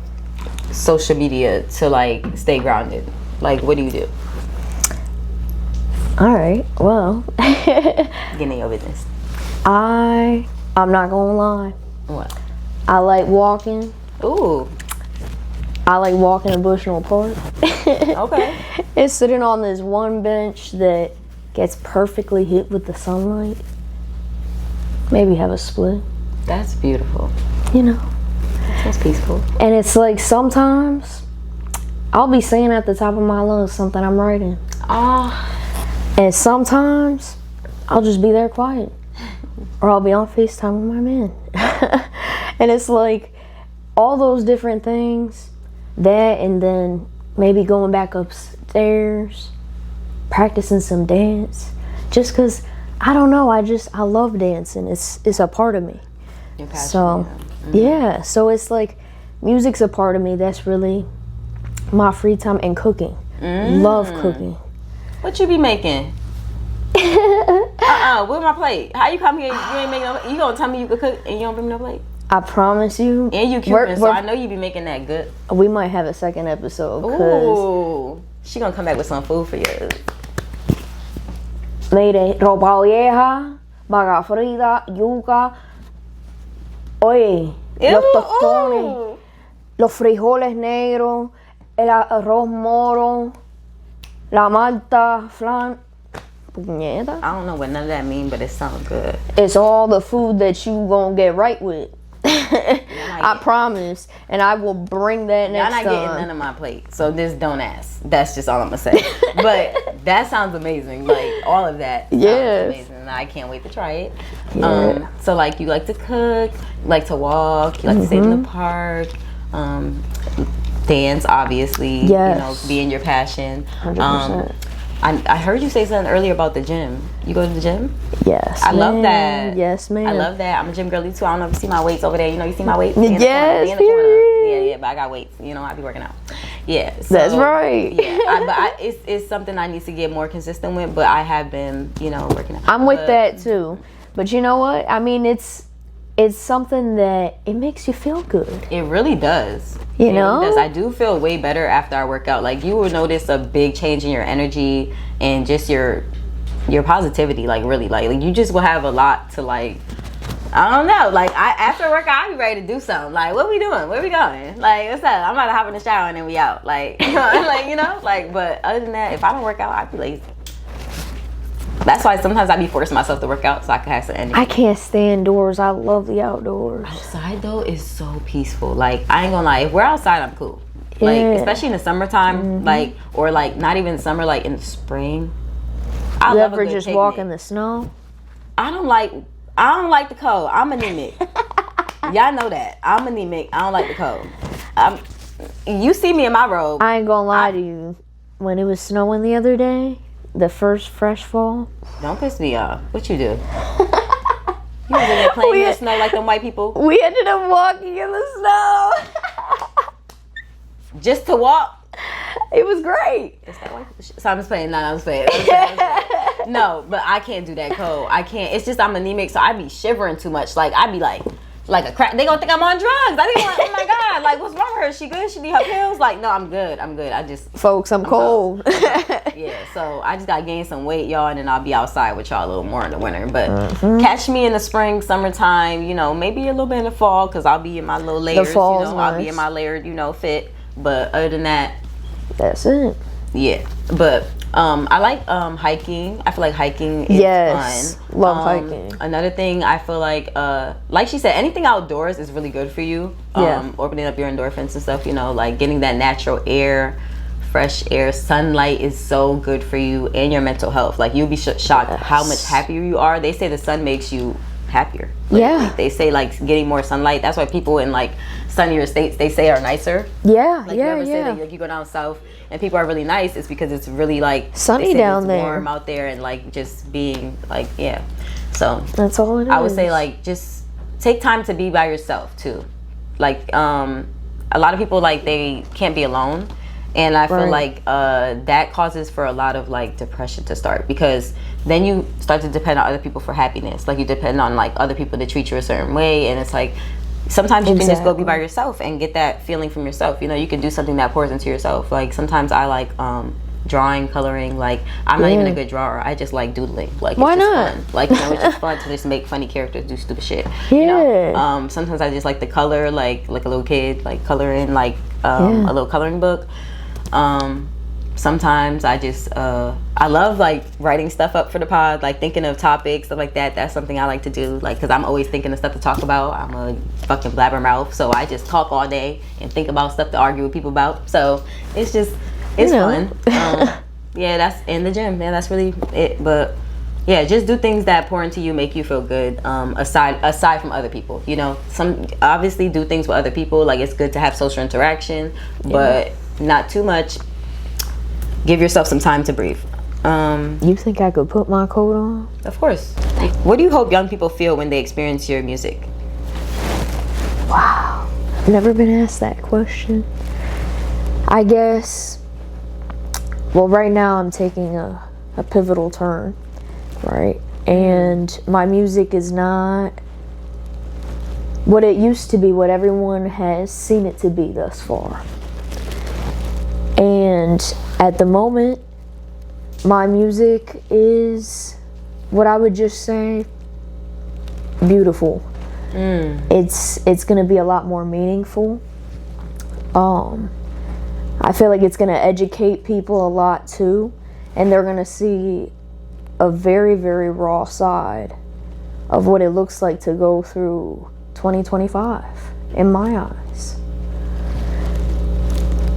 social media to, like, stay grounded? Like, what do you do? All right. Well. Get in your business. I'm not going to lie. What? I like walking. Ooh. I like walking in Bushnell Park. Okay. It's sitting on this one bench that gets perfectly hit with the sunlight. Maybe have a split. That's beautiful. You know. That's peaceful. And it's like sometimes I'll be saying at the top of my lungs something I'm writing. And sometimes I'll just be there quiet. Or I'll be on FaceTime with my man. And it's like all those different things, that, and then maybe going back upstairs, practicing some dance, just because I don't know, I love dancing. It's a part of me. Your passion, so yeah, so it's like music's a part of me. That's really my free time, and cooking. Love cooking. What you be making? Where's my plate? How you come here? You ain't making no. You gonna tell me you could cook and you don't bring me no plate? I promise you. And you Cuban, so I know you be making that good. We might have a second episode. Ooh, she gonna come back with some food for you. Mire, ropa vieja, vaca frita, yuca. Oye, los tostones, los frijoles negros, el arroz moro, la malta, flan. Puñeta. I don't know what none of that mean, but it sounds good. It's all the food that you gonna get right with. I promise, and I will bring that next time. Y'all not getting none of my plate, so just don't ask. That's just all I'm gonna say. But that sounds amazing. Like all of that sounds amazing, and I can't wait to try it. Yeah. So like you like to cook, you like to walk, you like to sit in the park, dance, obviously. Yes. You know, being your passion. 100%. I heard you say something earlier about the gym. You go to the gym? Yes. I love that. Yes, ma'am. I love that. I'm a gym girly too. I don't know if you see my weights over there. You know, you see my weights? Yes, in the corner. Yeah, but I got weights. You know, I be working out. Yeah. So, that's right. Yeah, it's something I need to get more consistent with, but I have been, you know, working out. I'm with that too. But you know what? I mean, it's something that it makes you feel good. It really does. You know? It really does. I do feel way better after I work out. Like you will notice a big change in your energy and just your positivity. Like really, like you just will have a lot to like. I don't know. Like after workout, I be ready to do something. Like what we doing? Where we going? Like what's up? I'm about to hop in the shower and then we out. Like like you know. Like but other than that, if I don't work out, I be lazy. That's why sometimes I be forcing myself to work out so I can have some energy. I can't stay indoors. I love the outdoors. Outside though is so peaceful. Like I ain't gonna lie, if we're outside, I'm cool. Like especially in the summertime, like or like not even summer, like in the spring. I You love a ever good just picnic. walk in the snow? I don't like the cold. I'm anemic. Y'all know that. I'm anemic. I don't like the cold. You see me in my robe. I ain't gonna lie to you. When it was snowing the other day, the first fresh fall, Don't piss me off. What you do? You was in there playing in the snow like them white people? we ended up walking in the snow. Just to walk? It was great. It's that white people shit. So I'm just playing. No, I'm just playing. No, but I can't do that cold. I can't. It's just I'm anemic, so I be shivering too much. Like I be like a crack. They gonna think I'm on drugs. I think like, oh my god, like what's wrong with her? She good? She need her pills? Like no, I'm good. I just Folks, I'm cold. yeah. So I just gotta gain some weight, y'all, and then I'll be outside with y'all a little more in the winter. But catch me in the spring, summertime. You know, maybe a little bit in the fall because I'll be in my little layers. fall's I'll be nice. in my layered, fit. But other than that. That's it. Yeah, but I like hiking. I feel like hiking is Yes, fun. love hiking. Another thing I feel like she said, anything outdoors is really good for you. Yeah. Opening up your endorphins and stuff. Like getting that natural air, fresh air, sunlight is so good for you and your mental health. Like you'll be shocked how much happier you are. They say the sun makes you happier. Yeah. They say like getting more sunlight. That's why people in like sunnier states they say are nicer. Yeah, Like you yeah, ever say yeah. that like you go down south and people are really nice, it's because it's really like Sunny they say down it's there. warm out there and like just being like so That's all it is. I would say like just take time to be by yourself too. Like a lot of people like they can't be alone, and I feel Right. like that causes for a lot of like depression to start, because then you start to depend on other people for happiness. Like you depend on like other people to treat you a certain way, and it's like sometimes you can just go be by yourself and get that feeling from yourself. You can do something that pours into yourself. Like sometimes I like drawing, coloring. Like I'm not even a good drawer. I just like doodling. Like Why it's just not? fun. Like it's just fun to just make funny characters do stupid shit. Yeah. Sometimes I just like to color, like a little kid, like coloring, like a little coloring book. Sometimes I just I love like writing stuff up for the pod, like thinking of topics, stuff like that. That's something I like to do, like because I'm always thinking of stuff to talk about. I'm a fucking blabbermouth, so I just talk all day and think about stuff to argue with people about. So it's fun. Yeah, that's in the gym. Yeah, that's really it. But yeah, just do things that pour into you, make you feel good. Aside from other people, some obviously do things with other people. Like it's good to have social interaction, but not too much. Give yourself some time to breathe. You think I could put my coat on? Of course. What do you hope young people feel when they experience your music? Wow. Never been asked that question. I guess, well, right now I'm taking a pivotal turn, right? And my music is not what it used to be, what everyone has seen it to be thus far. And at the moment, my music is what I would just say beautiful. It's gonna be a lot more meaningful. I feel like it's gonna educate people a lot too, and they're gonna see a very, very raw side of what it looks like to go through 2025 in my eyes.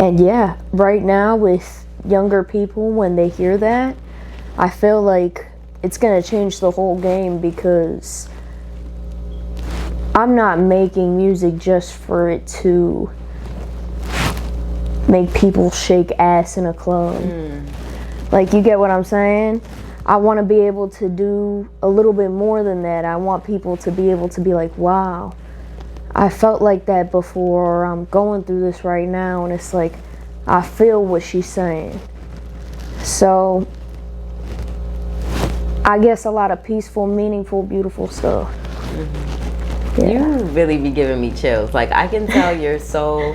And yeah, right now with younger people, when they hear that, I feel like it's gonna change the whole game, because I'm not making music just for it to make people shake ass in a club. Like, you get what I'm saying? I want to be able to do a little bit more than that. I want people to be able to be like, wow, I felt like that before, or I'm going through this right now, and it's like, I feel what she's saying. So, I guess a lot of peaceful, meaningful, beautiful stuff. Yeah. You really be giving me chills. Like I can tell you're so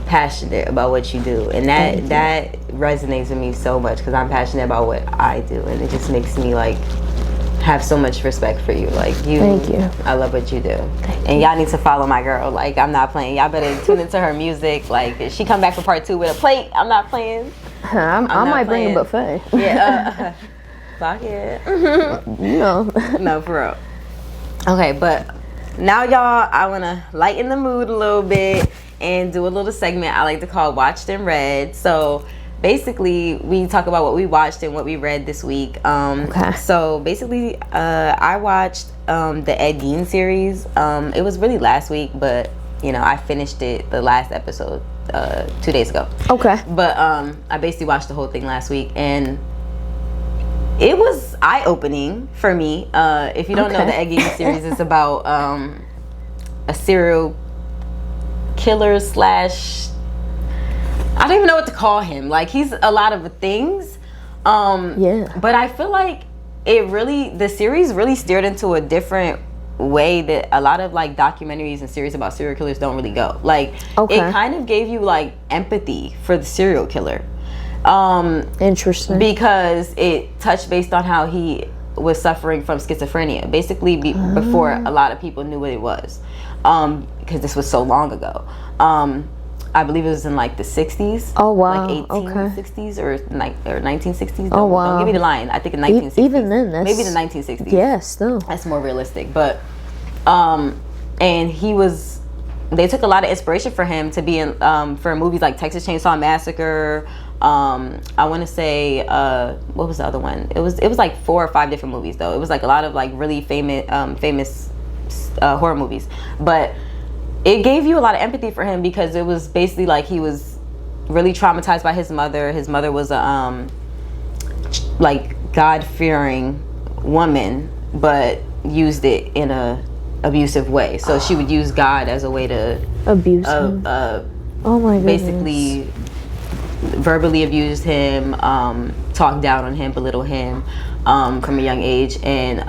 passionate about what you do, and that resonates with me so much, because I'm passionate about what I do, and it just makes me like have so much respect for you. Like you, Thank you. I love what you do. And y'all need to follow my girl. Like I'm not playing. Y'all better tune into her music. Like if she come back for part 2 with a plate, I'm not playing. I might bring a buffet. Yeah. Fuck it. No, for real. Okay, but now y'all, I want to lighten the mood a little bit and do a little segment I like to call Watched and Read. So basically we talk about what we watched and what we read this week. Okay. So basically, I watched the Ed Gein series. It was really last week, but I finished it the last episode 2 days ago. Okay. But I basically watched the whole thing last week, and it was eye-opening for me. If you don't know, the Ed Gein series is about a serial killer slash, I don't even know what to call him. Like, he's a lot of things. But I feel like the series really steered into a different way that a lot of like documentaries and series about serial killers don't really go. Like, it kind of gave you like empathy for the serial killer. Interesting. Because it touched based on how he was suffering from schizophrenia, basically before a lot of people knew what it was, because this was so long ago. I believe it was in like the 60s. Oh wow. Like 1860s or 1960s. Oh wow. Don't give me the line. I think in 1960s. Even then, that's maybe the 1960s. Yes, no. That's more realistic. But and they took a lot of inspiration for him to be in for movies like Texas Chainsaw Massacre. I want to say what was the other one? It was like 4 or 5 different movies though. It was like a lot of like really famous horror movies, but it gave you a lot of empathy for him because it was basically like he was really traumatized by his mother. His mother was a like God-fearing woman, but used it in a abusive way. So she would use God as a way to abuse him. Oh my goodness. Basically verbally abused him, talked down on him, belittled him from a young age, and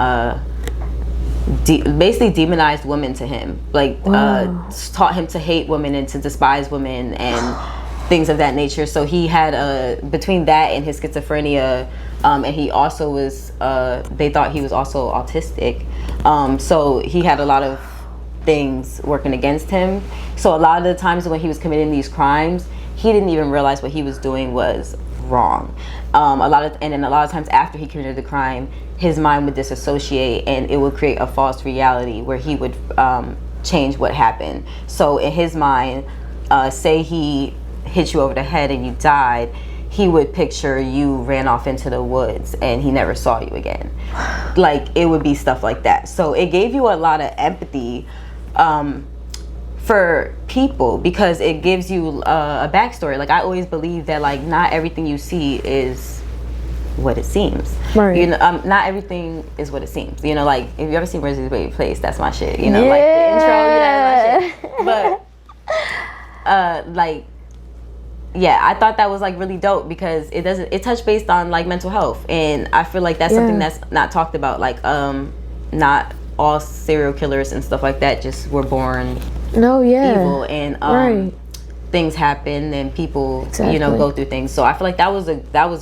basically demonized women to him, like taught him to hate women and to despise women and things of that nature. So he had between that and his schizophrenia, and he also was they thought he was also autistic, so he had a lot of things working against him. So a lot of the times when he was committing these crimes, he didn't even realize what he was doing was wrong. And then a lot of times after he committed the crime, his mind would disassociate and it would create a false reality where he would change what happened. So in his mind, say he hit you over the head and you died, he would picture you ran off into the woods and he never saw you again. Like, it would be stuff like that. So it gave you a lot of empathy for people, because it gives you a backstory. Like, I always believe that like not everything you see is what it seems. Right. Not everything is what it seems. Like, if you ever seen Where's This Baby Place, that's my shit. Like the intro, that's my shit. But I thought that was like really dope because it touched based on like mental health, and I feel like that's something that's not talked about. Like, not all serial killers and stuff like that just were born evil, and things happen and people go through things. So I feel like that was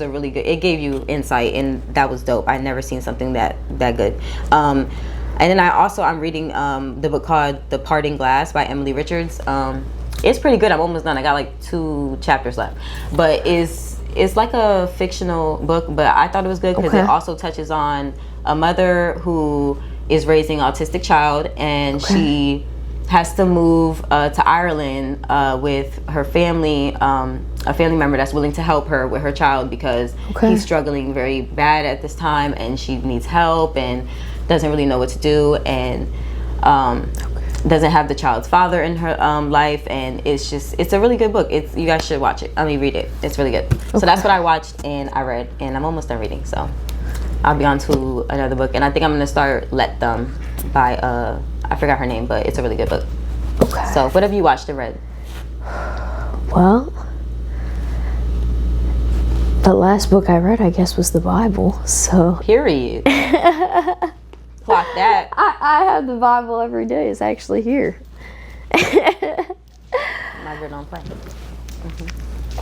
a really good, it gave you insight, and that was dope. I never seen something that good. And then I'm reading the book called The Parting Glass by Emily Richards. It's pretty good. I'm almost done. I got like 2 chapters left, but it's like a fictional book, but I thought it was good because it also touches on a mother who is raising an autistic child, and she has to move to Ireland with her family, a family member that's willing to help her with her child because he's struggling very bad at this time, and she needs help and doesn't really know what to do, and doesn't have the child's father in her life, and it's a really good book. You guys should watch it. Read it. It's really good. So that's what I watched and I read, and I'm almost done reading, so I'll be on to another book, and I think I'm gonna start Let Them by I forgot her name, but it's a really good book. So what have you watched and read? Well, the last book I read, I guess, was the Bible. So Period. Clock that. I have the Bible every day. It's actually here. Margaret don't play.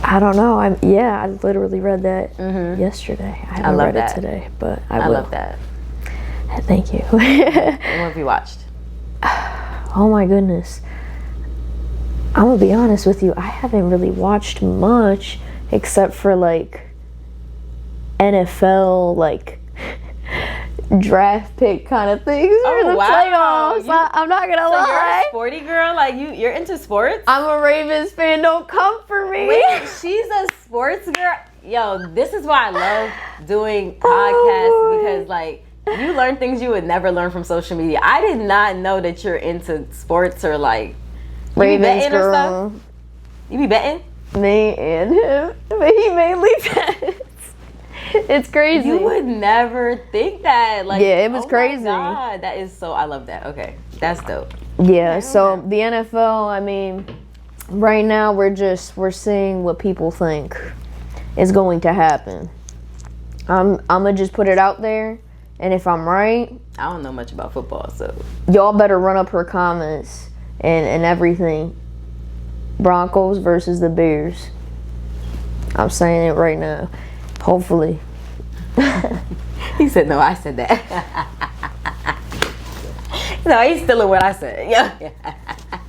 I don't know. I literally read that yesterday. I haven't read it today, but I will. Love that. Thank you. What have you watched? Oh my goodness. I'm gonna be honest with you. I haven't really watched much except for like NFL, like draft pick kind of things for the playoffs. I'm not gonna lie. You're a sporty girl? Like, you're into sports? I'm a Ravens fan. Don't come for me. Wait, she's a sports girl. Yo, this is why I love doing podcasts because like you learn things you would never learn from social media. I did not know that you're into sports or like you be betting or stuff. You be betting? Me and him. He mainly bets. It's crazy. You would never think that. Like, yeah, it was crazy. My God, that is so. I love that. Okay, that's dope. Yeah. So the NFL. I mean, right now we're seeing what people think is going to happen. I'm gonna just put it out there, and if I'm right, I don't know much about football, so y'all better run up her comments and everything. Broncos versus the Bears. I'm saying it right now. Hopefully. He said no. I said that. No, he's still in what I said. Yeah.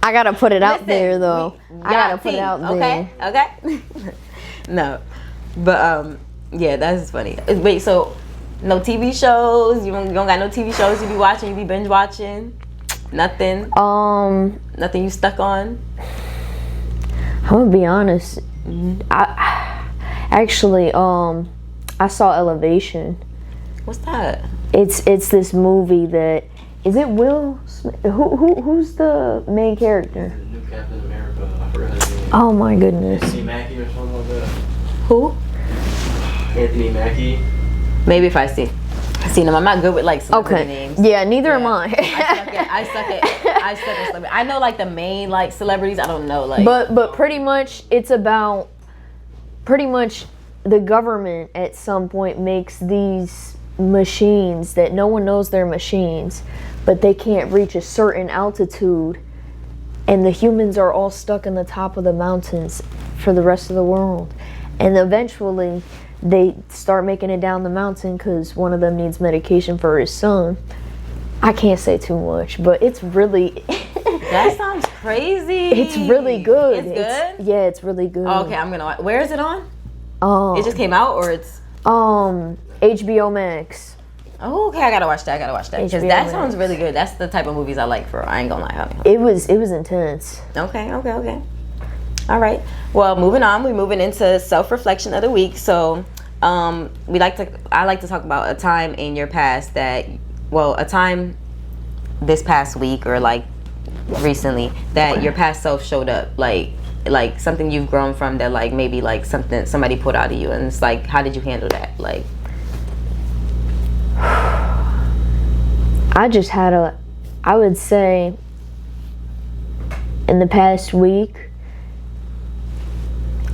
I gotta put it out there though. I gotta put it out there. Okay. No, but yeah, that's funny. Wait, so no TV shows? You don't got no TV shows you be watching? You be binge watching? Nothing. Nothing you stuck on? I'm gonna be honest. I actually I saw Elevation. What's that? It's this movie that is it Will Smith? Who's the main character? The new Captain America. I forgot his name. Oh my goodness. Anthony Mackie or something like that. Who? Anthony Mackie. Maybe if I seen him. I'm not good with like celebrity names. Yeah, neither am I. I suck at celebrity. I know like the main like celebrities. I don't know like. But pretty much it's about the government at some point makes these machines that no one knows they're machines, but they can't reach a certain altitude, and the humans are all stuck in the top of the mountains for the rest of the world. And eventually they start making it down the mountain because one of them needs medication for his son. I can't say too much, but it's really that sounds crazy. It's really good. It's good? Yeah, it's really good. Oh, okay, I'm gonna. Where is it on? It just came out, or it's HBO Max. Oh, okay, I gotta watch that because HBO that Max. sounds really good. That's the type of movies I like. For I ain't gonna lie, honey. It was intense. Okay. All right. Well, moving on. We're moving into self-reflection of the week. So, I like to talk about a time in your past a time this past week or like recently that your past self showed up, like something you've grown from that like maybe like something somebody put out of you, and it's like, how did you handle that? Like, I just had I would say in the past week,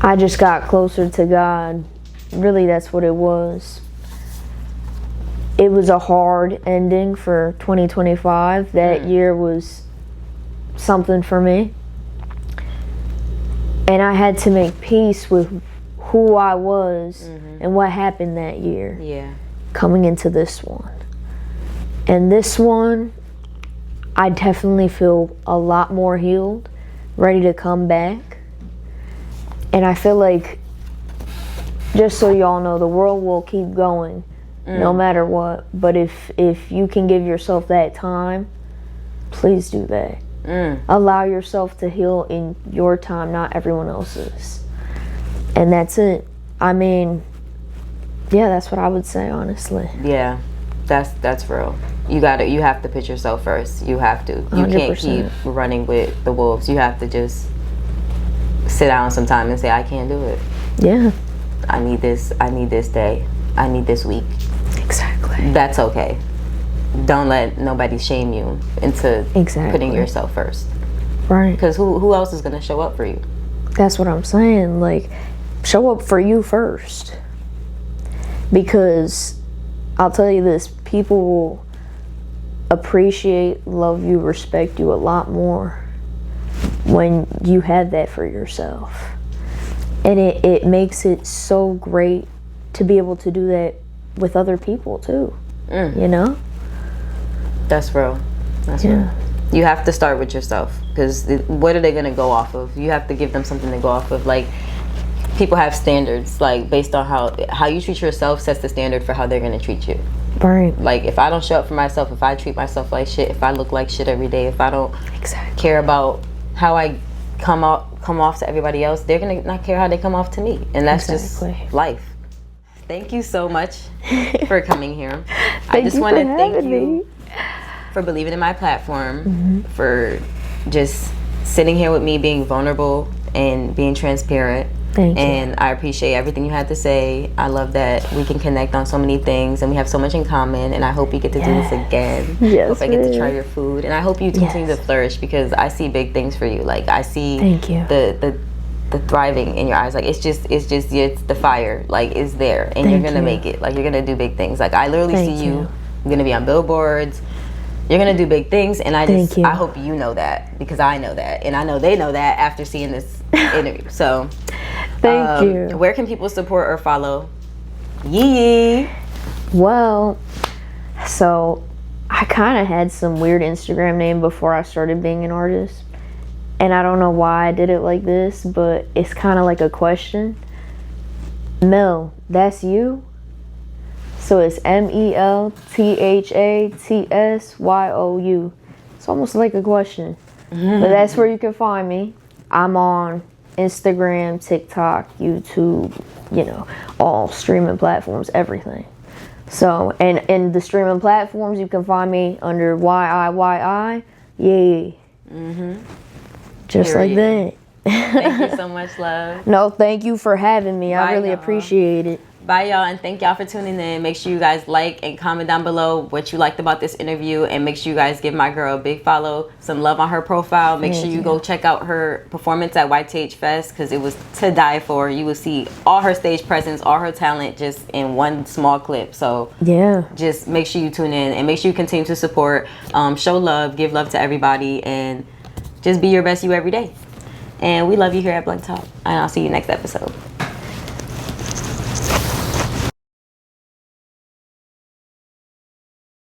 I just got closer to God. Really, that's what it was. It was a hard ending for 2025. That year was something for me. And I had to make peace with who I was and what happened that year. Yeah. Coming into this one. And this one, I definitely feel a lot more healed, ready to come back. And I feel like, just so y'all know, the world will keep going no matter what. But if you can give yourself that time, please do that. Allow yourself to heal in your time, not everyone else's. And that's it. I mean, yeah, that's what I would say, honestly. Yeah, that's real. You have to put yourself first. You have to. You 100%. Can't keep running with the wolves. You have to just sit down sometime and say, I can't do it. Yeah. I need this day. I need this week. Exactly. That's okay. Don't let nobody shame you into putting yourself first. Right. Because who else is going to show up for you? That's what I'm saying. Like, show up for you first. Because I'll tell you this, people will appreciate, love you, respect you a lot more when you have that for yourself. And it makes it so great to be able to do that with other people too. You know? That's real. That's real. You have to start with yourself, because what are they going to go off of? You have to give them something to go off of. Like, people have standards, like, based on how you treat yourself sets the standard for how they're going to treat you. Right. Like, if I don't show up for myself, if I treat myself like shit, if I look like shit every day, if I don't care about how I come off to everybody else, they're gonna not care how they come off to me, and that's just life. Thank you so much for coming here. I just want to thank you for believing in my platform, for just sitting here with me, being vulnerable and being transparent. Thank you. And I appreciate everything you had to say. I love that we can connect on so many things and we have so much in common, and I hope we get to do this again. Yes, hope I get to try your food, and I hope you continue to flourish, because I see big things for you. Like, I see the thriving in your eyes. Like, it's the fire, like, it's there, and you're gonna make it. Like, you're gonna do big things. Like, I literally see you. You're gonna be on billboards. You're gonna do big things, and I hope you know that, because I know that, and I know they know that after seeing this interview. So thank you. Where can people support or follow YIYI? Well, so I kind of had some weird Instagram name before I started being an artist, and I don't know why I did it like this, but it's kind of like a question. Mel, that's you? So it's MELTHATSYOU. It's almost like a question. But that's where you can find me. I'm on Instagram, TikTok, YouTube, all streaming platforms, everything. So, and in the streaming platforms, you can find me under YIYI. Yay. Just like that. Thank you so much, love. No, thank you for having me. I really appreciate it. Bye, y'all, and thank y'all for tuning in. Make sure you guys like and comment down below what you liked about this interview, and make sure you guys give my girl a big follow, some love on her profile. Make sure you go check out her performance at YTH Fest, because it was to die for. You will see all her stage presence, all her talent, just in one small clip. So just make sure you tune in, and make sure you continue to support, show love, give love to everybody, and just be your best you every day. And we love you here at Blunt Talk, and I'll see you next episode.